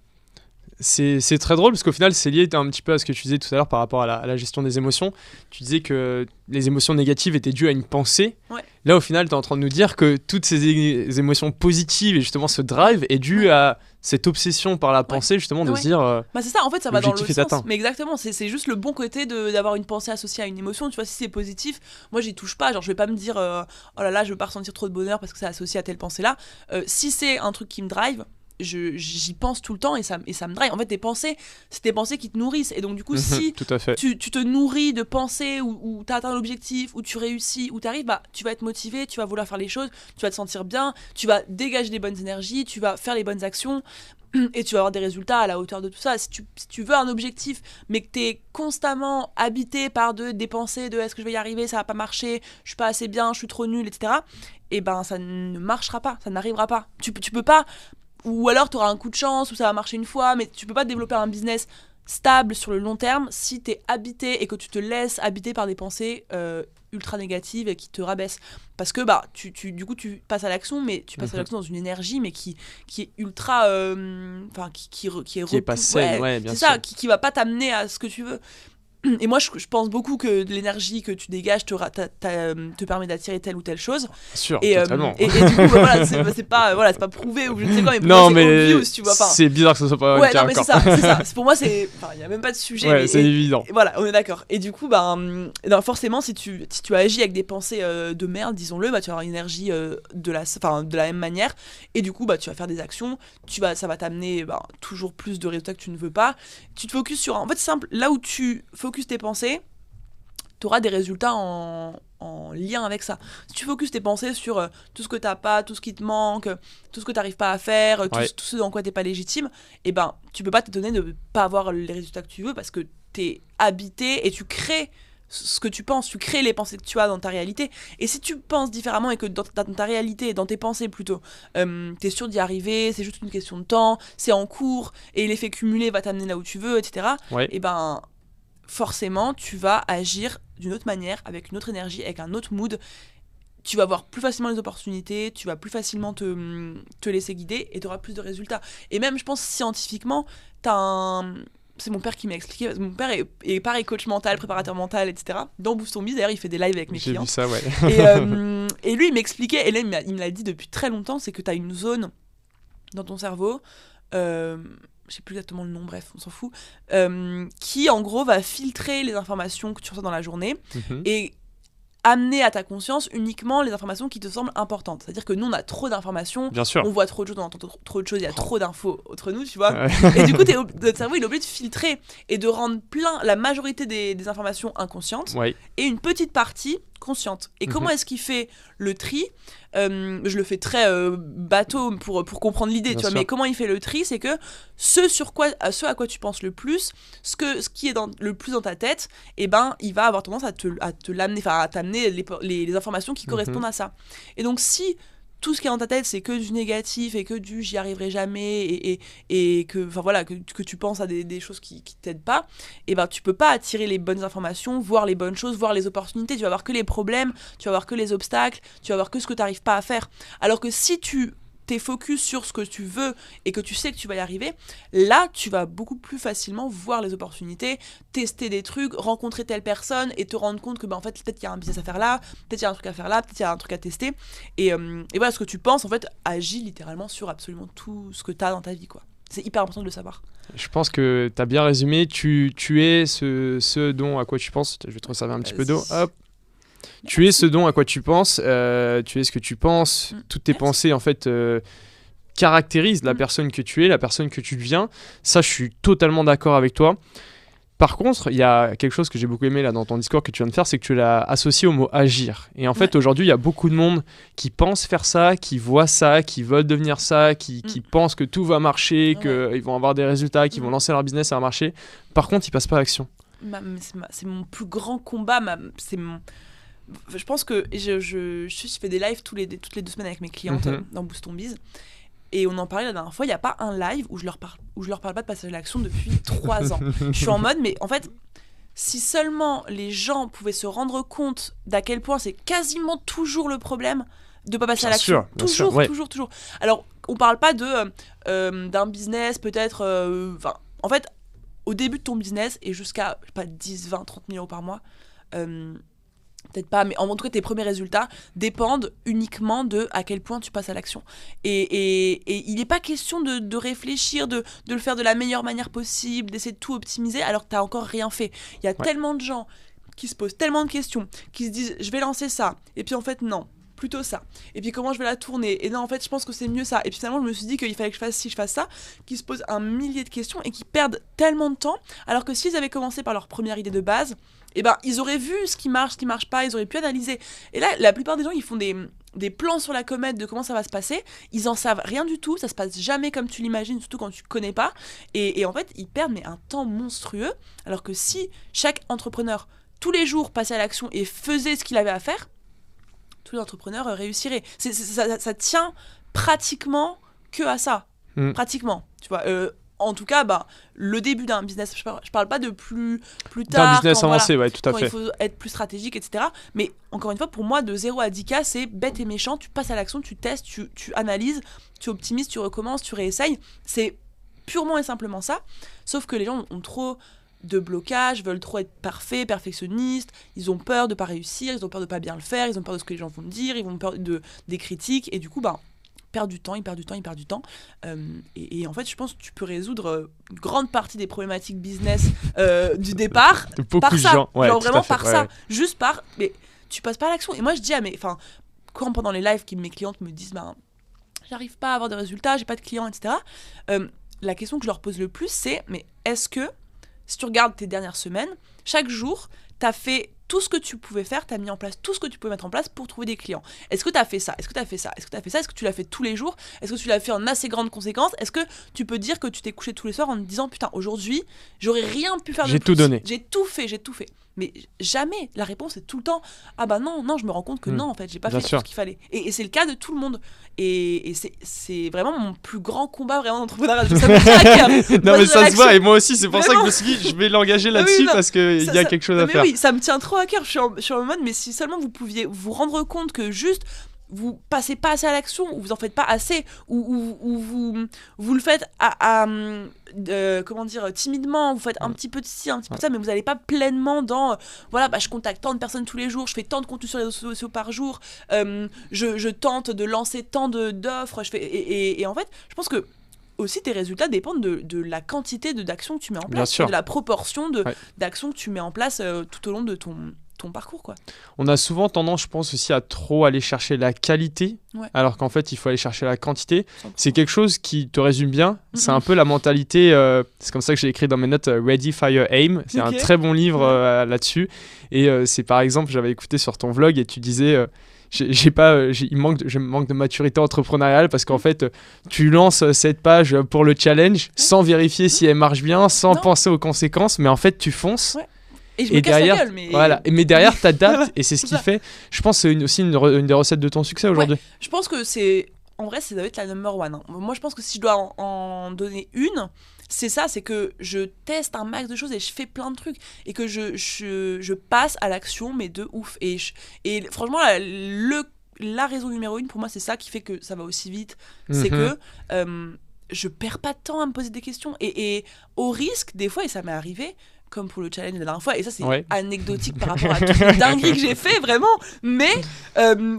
C'est très drôle parce qu'au final c'est lié un petit peu à ce que tu disais tout à l'heure par rapport à la gestion des émotions. Tu disais que les émotions négatives étaient dues à une pensée. Ouais. Là au final tu es en train de nous dire que toutes ces émotions positives et justement ce drive est dû à cette obsession par la pensée, justement de se dire c'est ça, en fait ça va dans l'autre sens. Mais exactement, c'est juste le bon côté d'avoir une pensée associée à une émotion. Tu vois, si c'est positif, moi j'y touche pas, genre je vais pas me dire oh là là je veux pas ressentir trop de bonheur parce que c'est associé à telle pensée là. Si c'est un truc qui me drive, j'y pense tout le temps et ça me drive. En fait, c'est des pensées qui te nourrissent. Et donc, du coup, si tu te nourris de pensées où tu atteins l'objectif, où tu réussis, où tu arrives, tu vas être motivé, tu vas vouloir faire les choses, tu vas te sentir bien, tu vas dégager des bonnes énergies, tu vas faire les bonnes actions et tu vas avoir des résultats à la hauteur de tout ça. Si tu veux un objectif, mais que tu es constamment habité par des pensées de est-ce que je vais y arriver, ça va pas marcher, je suis pas assez bien, je suis trop nul, etc. Et ça ne marchera pas, ça n'arrivera pas. Tu peux pas. Ou alors tu auras un coup de chance, ou ça va marcher une fois, mais tu peux pas développer un business stable sur le long terme si t'es habité et que tu te laisses habiter par des pensées ultra négatives et qui te rabaissent. Parce que du coup tu passes à l'action, mais tu passes à l'action dans une énergie mais qui est ultra qui est pas saine, bien c'est sûr. Ça, qui va pas t'amener à ce que tu veux. Et moi je pense beaucoup que l'énergie que tu dégages te permet d'attirer telle ou telle chose. Sûr, et, totalement. Et du coup c'est pas prouvé ou je ne sais quoi, mais pour non, moi, c'est obvious, tu vois. C'est bizarre que ce soit pas non mais c'est ça. Pour moi il y a même pas de sujet. C'est évident. Voilà, on est d'accord. Et du coup forcément si tu agis avec des pensées de merde, disons-le, tu vas avoir une énergie de la même manière, et du coup tu vas faire des actions, ça va t'amener toujours plus de résultats que tu ne veux pas. Tu te focuses sur, en fait c'est simple, là où tu focuses tes pensées, tu auras des résultats en lien avec ça. Si tu focuses tes pensées sur tout ce que t'as pas, tout ce qui te manque, tout ce que t'arrives pas à faire, tout ce dans quoi t'es pas légitime, tu peux pas t'étonner de pas avoir les résultats que tu veux parce que t'es habité et tu crées ce que tu penses, tu crées les pensées que tu as dans ta réalité. Et si tu penses différemment et que dans ta réalité, dans tes pensées plutôt, t'es sûr d'y arriver, c'est juste une question de temps, c'est en cours, et l'effet cumulé va t'amener là où tu veux, etc. Et ben, forcément, tu vas agir d'une autre manière, avec une autre énergie, avec un autre mood. Tu vas voir plus facilement les opportunités, tu vas plus facilement te laisser guider et tu auras plus de résultats. Et même, je pense, scientifiquement, c'est mon père qui m'a expliqué. Mon père est pareil, coach mental, préparateur mental, etc. Dans Boost Ton Biz, d'ailleurs, il fait des lives avec mes clients. J'ai vu ça, ouais. Et lui, il m'expliquait, et là, il me l'a dit depuis très longtemps, c'est que tu as une zone dans ton cerveau, je sais plus exactement le nom, bref, on s'en fout, qui, en gros, va filtrer les informations que tu reçois dans la journée et amener à ta conscience uniquement les informations qui te semblent importantes. C'est-à-dire que nous, on a trop d'informations, on voit trop de choses, on entend trop de choses, il y a trop d'infos entre nous, tu vois. Et du coup, notre cerveau, il est obligé de filtrer et de rendre plein la majorité des informations inconscientes et une petite partie consciente. Et comment est-ce qu'il fait le tri ? Je le fais très bateau pour comprendre l'idée, tu vois, mais comment il fait le tri, c'est que ce à quoi tu penses le plus, ce qui est le plus dans ta tête, et ben il va avoir tendance à te l'amener, enfin à t'amener les informations qui correspondent à ça. Et donc si tout ce qui est dans ta tête c'est que du négatif et que du j'y arriverai jamais et que enfin voilà que tu penses à des choses qui t'aident pas, et ben tu peux pas attirer les bonnes informations, voir les bonnes choses, voir les opportunités, tu vas voir que les problèmes, tu vas voir que les obstacles, tu vas voir que ce que tu n'arrives pas à faire. Alors que si tu t'es focus sur ce que tu veux et que tu sais que tu vas y arriver, là tu vas beaucoup plus facilement voir les opportunités, tester des trucs, rencontrer telle personne et te rendre compte que en fait peut-être qu'il y a un business à faire là, peut-être il y a un truc à faire là, peut-être il y a un truc à tester et voilà, ce que tu penses en fait agit littéralement sur absolument tout ce que tu as dans ta vie, quoi. C'est hyper important de le savoir. Je pense que tu as bien résumé, tu es ce dont à quoi tu penses. Je vais te resservir un petit peu d'eau. Hop. Tu es ce dont à quoi tu penses, tu es ce que tu penses, toutes tes pensées en fait caractérisent la personne que tu es, la personne que tu deviens. Ça, je suis totalement d'accord avec toi. Par contre, il y a quelque chose que j'ai beaucoup aimé là dans ton discours que tu viens de faire, c'est que tu l'as associé au mot agir. Et en fait, aujourd'hui, il y a beaucoup de monde qui pense faire ça, qui voit ça, qui veulent devenir ça, qui pensent que tout va marcher, qu'ils vont avoir des résultats, qu'ils vont lancer leur business, ça va marcher. Par contre, ils passent pas à l'action. C'est mon plus grand combat, je pense que je fais des lives toutes les 2 semaines avec mes clientes dans Boost Ton Biz. Et on en parlait la dernière fois, il n'y a pas un live où je leur parle pas de passage à l'action depuis 3 ans. Je suis en mode, mais en fait, si seulement les gens pouvaient se rendre compte d'à quel point c'est quasiment toujours le problème de pas passer à l'action. Toujours. Alors, on parle pas d'un business, peut-être... en fait, au début de ton business, et jusqu'à 10, 20, 30 000 euros par mois... peut-être pas, mais en tout cas tes premiers résultats dépendent uniquement de à quel point tu passes à l'action. Et il n'est pas question de réfléchir, de le faire de la meilleure manière possible, d'essayer de tout optimiser alors que tu n'as encore rien fait. Il y a tellement de gens qui se posent tellement de questions, qui se disent je vais lancer ça, et puis en fait non, plutôt ça, et puis comment je vais la tourner, et non en fait je pense que c'est mieux ça, et puis finalement je me suis dit qu'il fallait que je fasse ci, je fasse ça, qui se posent un millier de questions et qui perdent tellement de temps, alors que s'ils avaient commencé par leur première idée de base, et ben ils auraient vu ce qui marche pas, ils auraient pu analyser. Et là la plupart des gens ils font des plans sur la comète de comment ça va se passer, ils en savent rien du tout, ça se passe jamais comme tu l'imagines, surtout quand tu connais pas, et en fait ils perdent un temps monstrueux, alors que si chaque entrepreneur tous les jours passait à l'action et faisait ce qu'il avait à faire, tous les entrepreneurs réussiraient. Ça tient pratiquement que à ça, pratiquement, tu vois. En tout cas, le début d'un business, je parle pas de plus tard. D'un business avancé, tout à fait. Il faut être plus stratégique, etc. Mais encore une fois, pour moi, de 0 à 10K, c'est bête et méchant. Tu passes à l'action, tu testes, tu analyses, tu optimises, tu recommences, tu réessayes. C'est purement et simplement ça. Sauf que les gens ont trop de blocage, veulent trop être parfaits, perfectionnistes, ils ont peur de pas réussir, ils ont peur de pas bien le faire, ils ont peur de ce que les gens vont dire, ils ont peur des critiques, et du coup, perdent du temps. Et en fait, je pense que tu peux résoudre une grande partie des problématiques business du départ par ça. Genre vraiment par ça. Juste par... Mais tu passes pas à l'action. Et moi, je dis quand pendant les lives, mes clientes me disent j'arrive pas à avoir de résultats, j'ai pas de clients, etc. La question que je leur pose le plus, c'est mais est-ce que, si tu regardes tes dernières semaines, chaque jour, t'as fait tout ce que tu pouvais faire, tu as mis en place tout ce que tu pouvais mettre en place pour trouver des clients. Est-ce que tu as fait ça ? Est-ce que tu as fait ça ? Est-ce que tu as fait ça ? Est-ce que tu l'as fait tous les jours ? Est-ce que tu l'as fait en assez grande conséquence ? Est-ce que tu peux dire que tu t'es couché tous les soirs en te disant putain, aujourd'hui, j'aurais rien pu faire de plus ? J'ai tout donné. J'ai tout fait. Mais jamais. La réponse est tout le temps ah bah non, je me rends compte que non, en fait, j'ai pas fait ce qu'il fallait. Et c'est le cas de tout le monde. Et c'est vraiment mon plus grand combat vraiment d'entrepreneuriat. Ça me tient à cœur. Non, mais ça se voit, et moi aussi, c'est pour ça que je me suis dit, je vais l'engager là-dessus parce qu'il y a quelque chose à faire. Oui, ça me tient trop à cœur. Je suis en mode, mais si seulement vous pouviez vous rendre compte que juste vous passez pas assez à l'action, ou vous en faites pas assez, ou vous le faites comment dire, timidement, vous faites un petit peu de ci, un petit peu de ça, mais vous n'allez pas pleinement dans voilà, je contacte tant de personnes tous les jours, je fais tant de contenus sur les réseaux sociaux par jour, je tente de lancer tant d'offres, et en fait, je pense que aussi tes résultats dépendent de la quantité d'actions que tu mets en place, de la proportion d'actions que tu mets en place tout au long de ton parcours, quoi. On a souvent tendance, je pense, aussi à trop aller chercher la qualité, alors qu'en fait, il faut aller chercher la quantité. 100%. C'est quelque chose qui te résume bien. C'est un peu la mentalité, c'est comme ça que j'ai écrit dans mes notes Ready, Fire, Aim. C'est un très bon livre là-dessus. Et c'est par exemple, j'avais écouté sur ton vlog et tu disais... je manque de maturité entrepreneuriale parce qu'en fait tu lances cette page pour le challenge sans vérifier si elle marche bien, sans penser aux conséquences, mais en fait tu fonces. Et je me casse la gueule, mais... Voilà. Mais derrière, t'adaptes, et c'est ce qui fait... Je pense que c'est aussi une des recettes de ton succès aujourd'hui. Ouais, je pense que c'est... En vrai, ça doit être la number one. Hein. Moi, je pense que si je dois en donner une, c'est ça, c'est que je teste un max de choses et je fais plein de trucs. Et que je passe à l'action, mais de ouf. Et franchement, la raison numéro 1, pour moi, c'est ça qui fait que ça va aussi vite. C'est que... je perds pas de temps à me poser des questions. Et au risque, des fois, et ça m'est arrivé... comme pour le challenge de la dernière fois, et ça c'est anecdotique par rapport à toutes les dingueries que j'ai fait vraiment, mais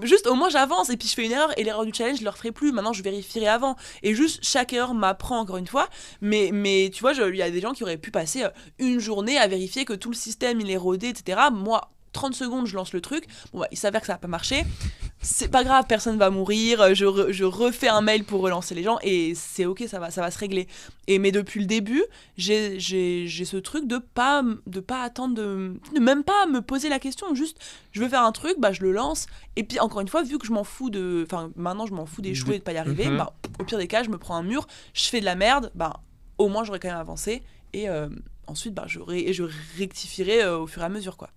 juste au moins j'avance, et puis je fais une erreur, et l'erreur du challenge je le referai plus, maintenant je vérifierai avant, et juste chaque erreur m'apprend encore une fois, mais tu vois, il y a des gens qui auraient pu passer une journée à vérifier que tout le système il est rodé, etc. Moi 30 secondes je lance le truc, bon il s'avère que ça n'a pas marché, c'est pas grave, personne va mourir, je refais un mail pour relancer les gens et c'est ok, ça va se régler. Mais depuis le début, j'ai ce truc de pas attendre, de même pas me poser la question, juste je veux faire un truc, je le lance, et puis encore une fois, vu que je m'en fous maintenant je m'en fous d'échouer et de pas y arriver, au pire des cas je me prends un mur, je fais de la merde, au moins j'aurais quand même avancé, et ensuite je rectifierai au fur et à mesure, quoi.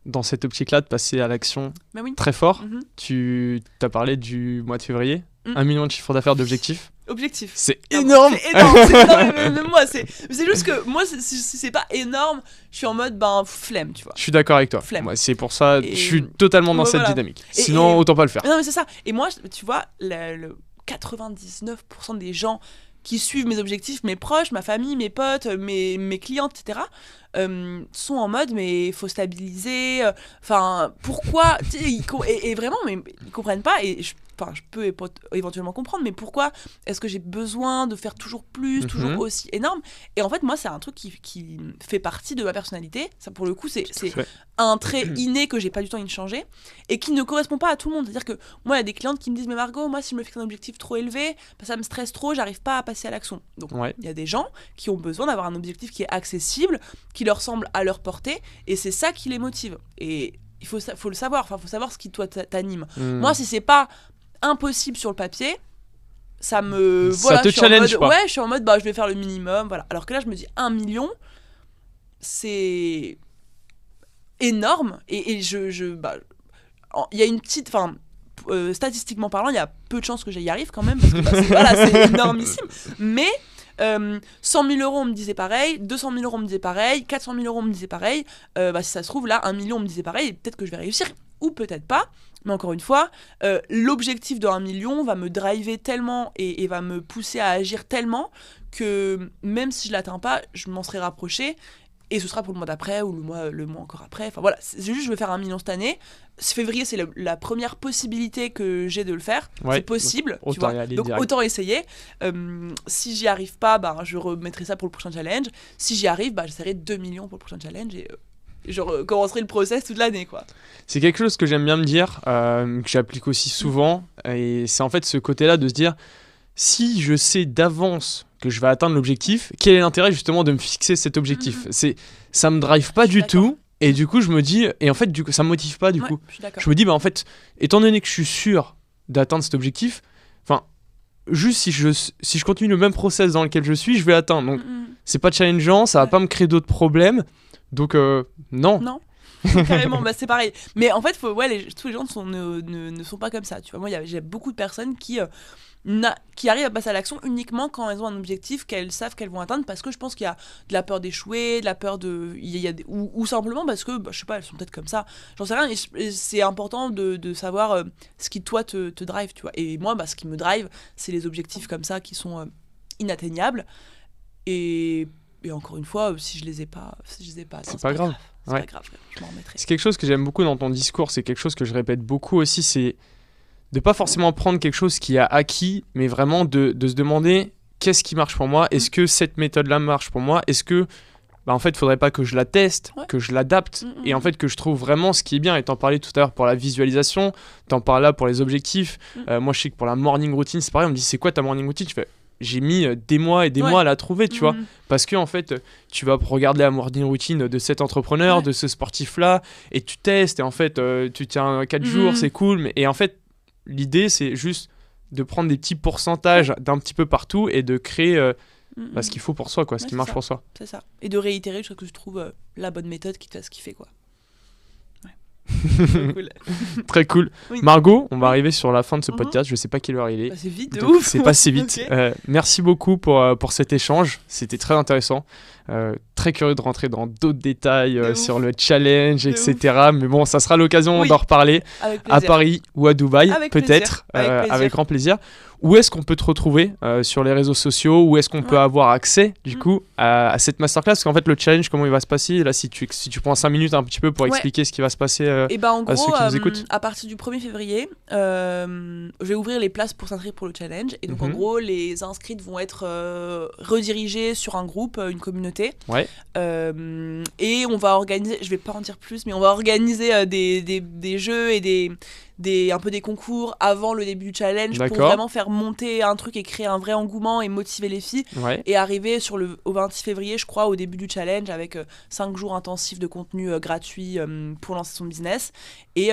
Dans cette optique-là, de passer à l'action très fort, tu as parlé du mois de février, 1 million de chiffre d'affaires d'objectifs. Objectif. C'est énorme. C'est énorme, même moi, c'est juste que moi, si c'est pas énorme, je suis en mode flemme, tu vois. Je suis d'accord avec toi. Moi, c'est pour ça, je suis totalement dans cette dynamique. Sinon, autant pas le faire. Non, mais c'est ça. Et moi, tu vois, le 99% des gens qui suivent mes objectifs, mes proches, ma famille, mes potes, mes clientes, etc., sont en mode mais faut stabiliser, pourquoi, et vraiment, mais ils comprennent pas, et je peux éventuellement comprendre, mais pourquoi est-ce que j'ai besoin de faire toujours plus, toujours aussi énorme? Et en fait, moi, c'est un truc qui fait partie de ma personnalité. Ça, pour le coup, c'est un trait inné que j'ai pas du tout envie de changer et qui ne correspond pas à tout le monde. C'est-à-dire que moi, il y a des clientes qui me disent mais Margot, moi, si je me fixe un objectif trop élevé, ça me stresse trop, j'arrive pas à passer à l'action. Donc, il y a des gens qui ont besoin d'avoir un objectif qui est accessible, qui leur semble à leur portée, et c'est ça qui les motive. Et il faut le savoir. Faut savoir ce qui toi t'anime. Moi, si c'est pas impossible sur le papier, ça te challenge pas. Je suis en mode je vais faire le minimum, voilà. Alors que là je me dis 1 million, c'est énorme, et il y a une petite, statistiquement parlant, il y a peu de chances que j'y arrive quand même, parce que c'est énormissime, mais 100 000 euros on me disait pareil, 200 000 euros on me disait pareil, 400 000 euros on me disait pareil, si ça se trouve là 1 million on me disait pareil, et peut-être que je vais réussir ou peut-être pas. Mais encore une fois, l'objectif de 1 million va me driver tellement et va me pousser à agir tellement que même si je l'atteins pas, je m'en serai rapproché, et ce sera pour le mois d'après ou le mois encore après. Enfin voilà, c'est juste je vais faire 1 million cette année. Février, c'est la première possibilité que j'ai de le faire. C'est possible, tu vois. Donc autant essayer. Si j'y arrive pas, je remettrai ça pour le prochain challenge. Si j'y arrive, j'essaierai 2 millions pour le prochain challenge, et je recommencerai le process toute l'année, quoi. C'est quelque chose que j'aime bien me dire, que j'applique aussi souvent, et c'est en fait ce côté-là de se dire, si je sais d'avance que je vais atteindre l'objectif, quel est l'intérêt justement de me fixer cet objectif? Ça me drive pas du tout, et du coup je me dis, et en fait du coup ça me motive pas du coup. Je me dis en fait, étant donné que je suis sûr d'atteindre cet objectif, juste si je continue le même process dans lequel je suis, je vais l'atteindre. Donc c'est pas challengeant, ça va pas me créer d'autres problèmes. Donc non. Carrément, bah c'est pareil. Mais en fait, tous les gens ne sont pas comme ça. Tu vois, moi, j'ai beaucoup de personnes qui arrivent à passer à l'action uniquement quand elles ont un objectif qu'elles savent qu'elles vont atteindre, parce que je pense qu'il y a de la peur d'échouer, de la peur ou simplement parce que, je sais pas, elles sont peut-être comme ça. J'en sais rien. Et c'est important de savoir ce qui, toi, te drive, tu vois. Et moi, ce qui me drive, c'est les objectifs comme ça qui sont inatteignables. Et encore une fois, si je les ai pas, c'est pas grave. C'est pas grave, je m'en remettrai. C'est quelque chose que j'aime beaucoup dans ton discours, c'est quelque chose que je répète beaucoup aussi, c'est de pas forcément prendre quelque chose qui a acquis, mais vraiment de se demander qu'est-ce qui marche pour moi, est-ce que cette méthode-là marche pour moi, est-ce que en fait, faudrait pas que je la teste, que je l'adapte, et en fait que je trouve vraiment ce qui est bien. Et t'en parlais tout à l'heure pour la visualisation, t'en parles là pour les objectifs. Moi, je sais que pour la morning routine, c'est pareil, on me dit c'est quoi ta morning routine ? Je fais j'ai mis des mois et des mois à la trouver, tu vois, parce que en fait tu vas regarder la morning routine de cet entrepreneur, de ce sportif là, et tu testes, et en fait tu tiens 4 jours, c'est cool, et en fait l'idée c'est juste de prendre des petits pourcentages d'un petit peu partout et de créer ce qu'il faut pour soi, quoi, ce qui marche pour soi. C'est ça, et de réitérer jusqu'à ce que je trouve la bonne méthode qui te fasse kiffer, quoi. Cool. Très cool. Oui. Margot, on va arriver sur la fin de ce podcast. Je sais pas quelle heure il est. C'est vite, de ouf. C'est passé vite. Okay. Merci beaucoup pour cet échange. C'était très intéressant. Très curieux de rentrer dans d'autres détails sur le challenge, etc. Mais bon, ça sera l'occasion d'en reparler à Paris ou à Dubaï, peut-être, avec grand plaisir. Où est-ce qu'on peut te retrouver sur les réseaux sociaux? Où est-ce qu'on peut avoir accès du coup à cette masterclass? Parce qu'en fait le challenge, comment il va se passer là, si tu prends 5 minutes un petit peu pour expliquer ce qui va se passer en gros, à ceux qui nous écoutent. À partir du 1er février, je vais ouvrir les places pour s'inscrire pour le challenge. Et donc en gros, les inscrites vont être redirigées sur un groupe, une communauté. Et on va organiser, je vais pas en dire plus, mais on va organiser des jeux et un peu des concours avant le début du challenge pour vraiment faire monter un truc et créer un vrai engouement et motiver les filles et arriver au 26 février je crois au début du challenge avec 5 jours intensifs de contenu gratuit pour lancer son business et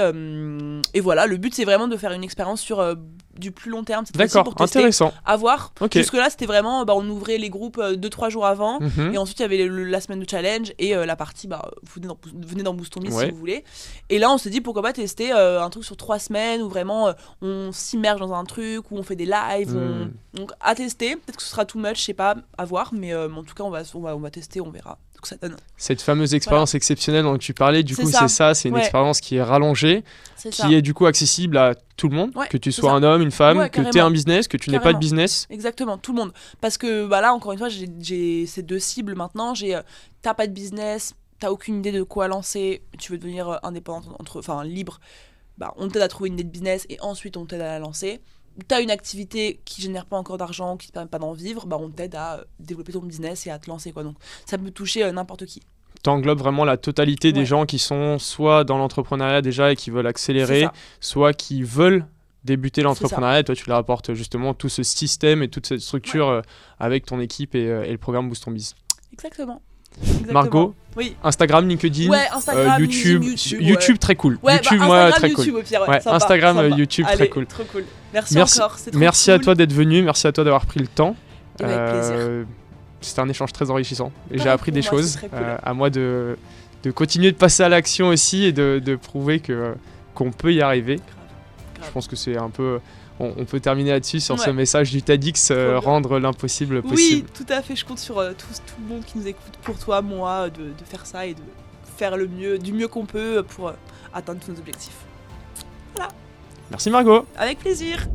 voilà, le but c'est vraiment de faire une expérience sur du plus long terme cette fois-ci pour tester, intéressant. À voir. Jusque là c'était vraiment on ouvrait les groupes 2-3 jours avant et ensuite il y avait la semaine de challenge et la partie venez dans Boost Ton Biz si vous voulez, et là on s'est dit pourquoi pas tester un truc sur 3 semaines où vraiment on s'immerge dans un truc, où on fait des lives, donc à tester. Peut-être que ce sera too much, je sais pas, à voir, mais en tout cas on va tester, on verra ce que ça donne. Cette fameuse expérience exceptionnelle dont tu parlais, du coup c'est une expérience qui est rallongée, qui est du coup accessible à tout le monde, que tu sois un homme, une femme, que tu aies un business, que tu n'aies pas de business. Exactement, tout le monde. Parce que là encore une fois j'ai ces 2 cibles maintenant, t'as pas de business, t'as aucune idée de quoi lancer, tu veux devenir indépendante, libre, on t'aide à trouver une idée de business et ensuite on t'aide à la lancer. T'as une activité qui génère pas encore d'argent, qui te permet pas d'en vivre, on t'aide à développer ton business et à te lancer, quoi. Donc ça peut toucher n'importe qui. T'englobes vraiment la totalité des gens qui sont soit dans l'entrepreneuriat déjà et qui veulent accélérer, soit qui veulent débuter l'entrepreneuriat, et toi tu leur apportes justement tout ce système et toute cette structure avec ton équipe et le programme Boost Ton Biz. Exactement. Margot, Instagram, LinkedIn, YouTube très cool. YouTube, moi très cool. YouTube, au pire, sympa, Instagram, sympa. YouTube. Allez, très cool. Trop cool. Merci encore. Merci cool. À toi d'être venu, merci à toi d'avoir pris le temps. Avec plaisir. C'était un échange très enrichissant et j'ai appris des choses. Cool. À moi de continuer de passer à l'action aussi et de prouver qu'on peut y arriver. Grave. Je pense que c'est un peu. On peut terminer là-dessus sur ce message du TEDx, rendre l'impossible possible. Oui, tout à fait, je compte sur tout le monde qui nous écoute, pour toi, moi, de faire ça et de faire du mieux qu'on peut pour atteindre tous nos objectifs. Voilà. Merci Margot. Avec plaisir.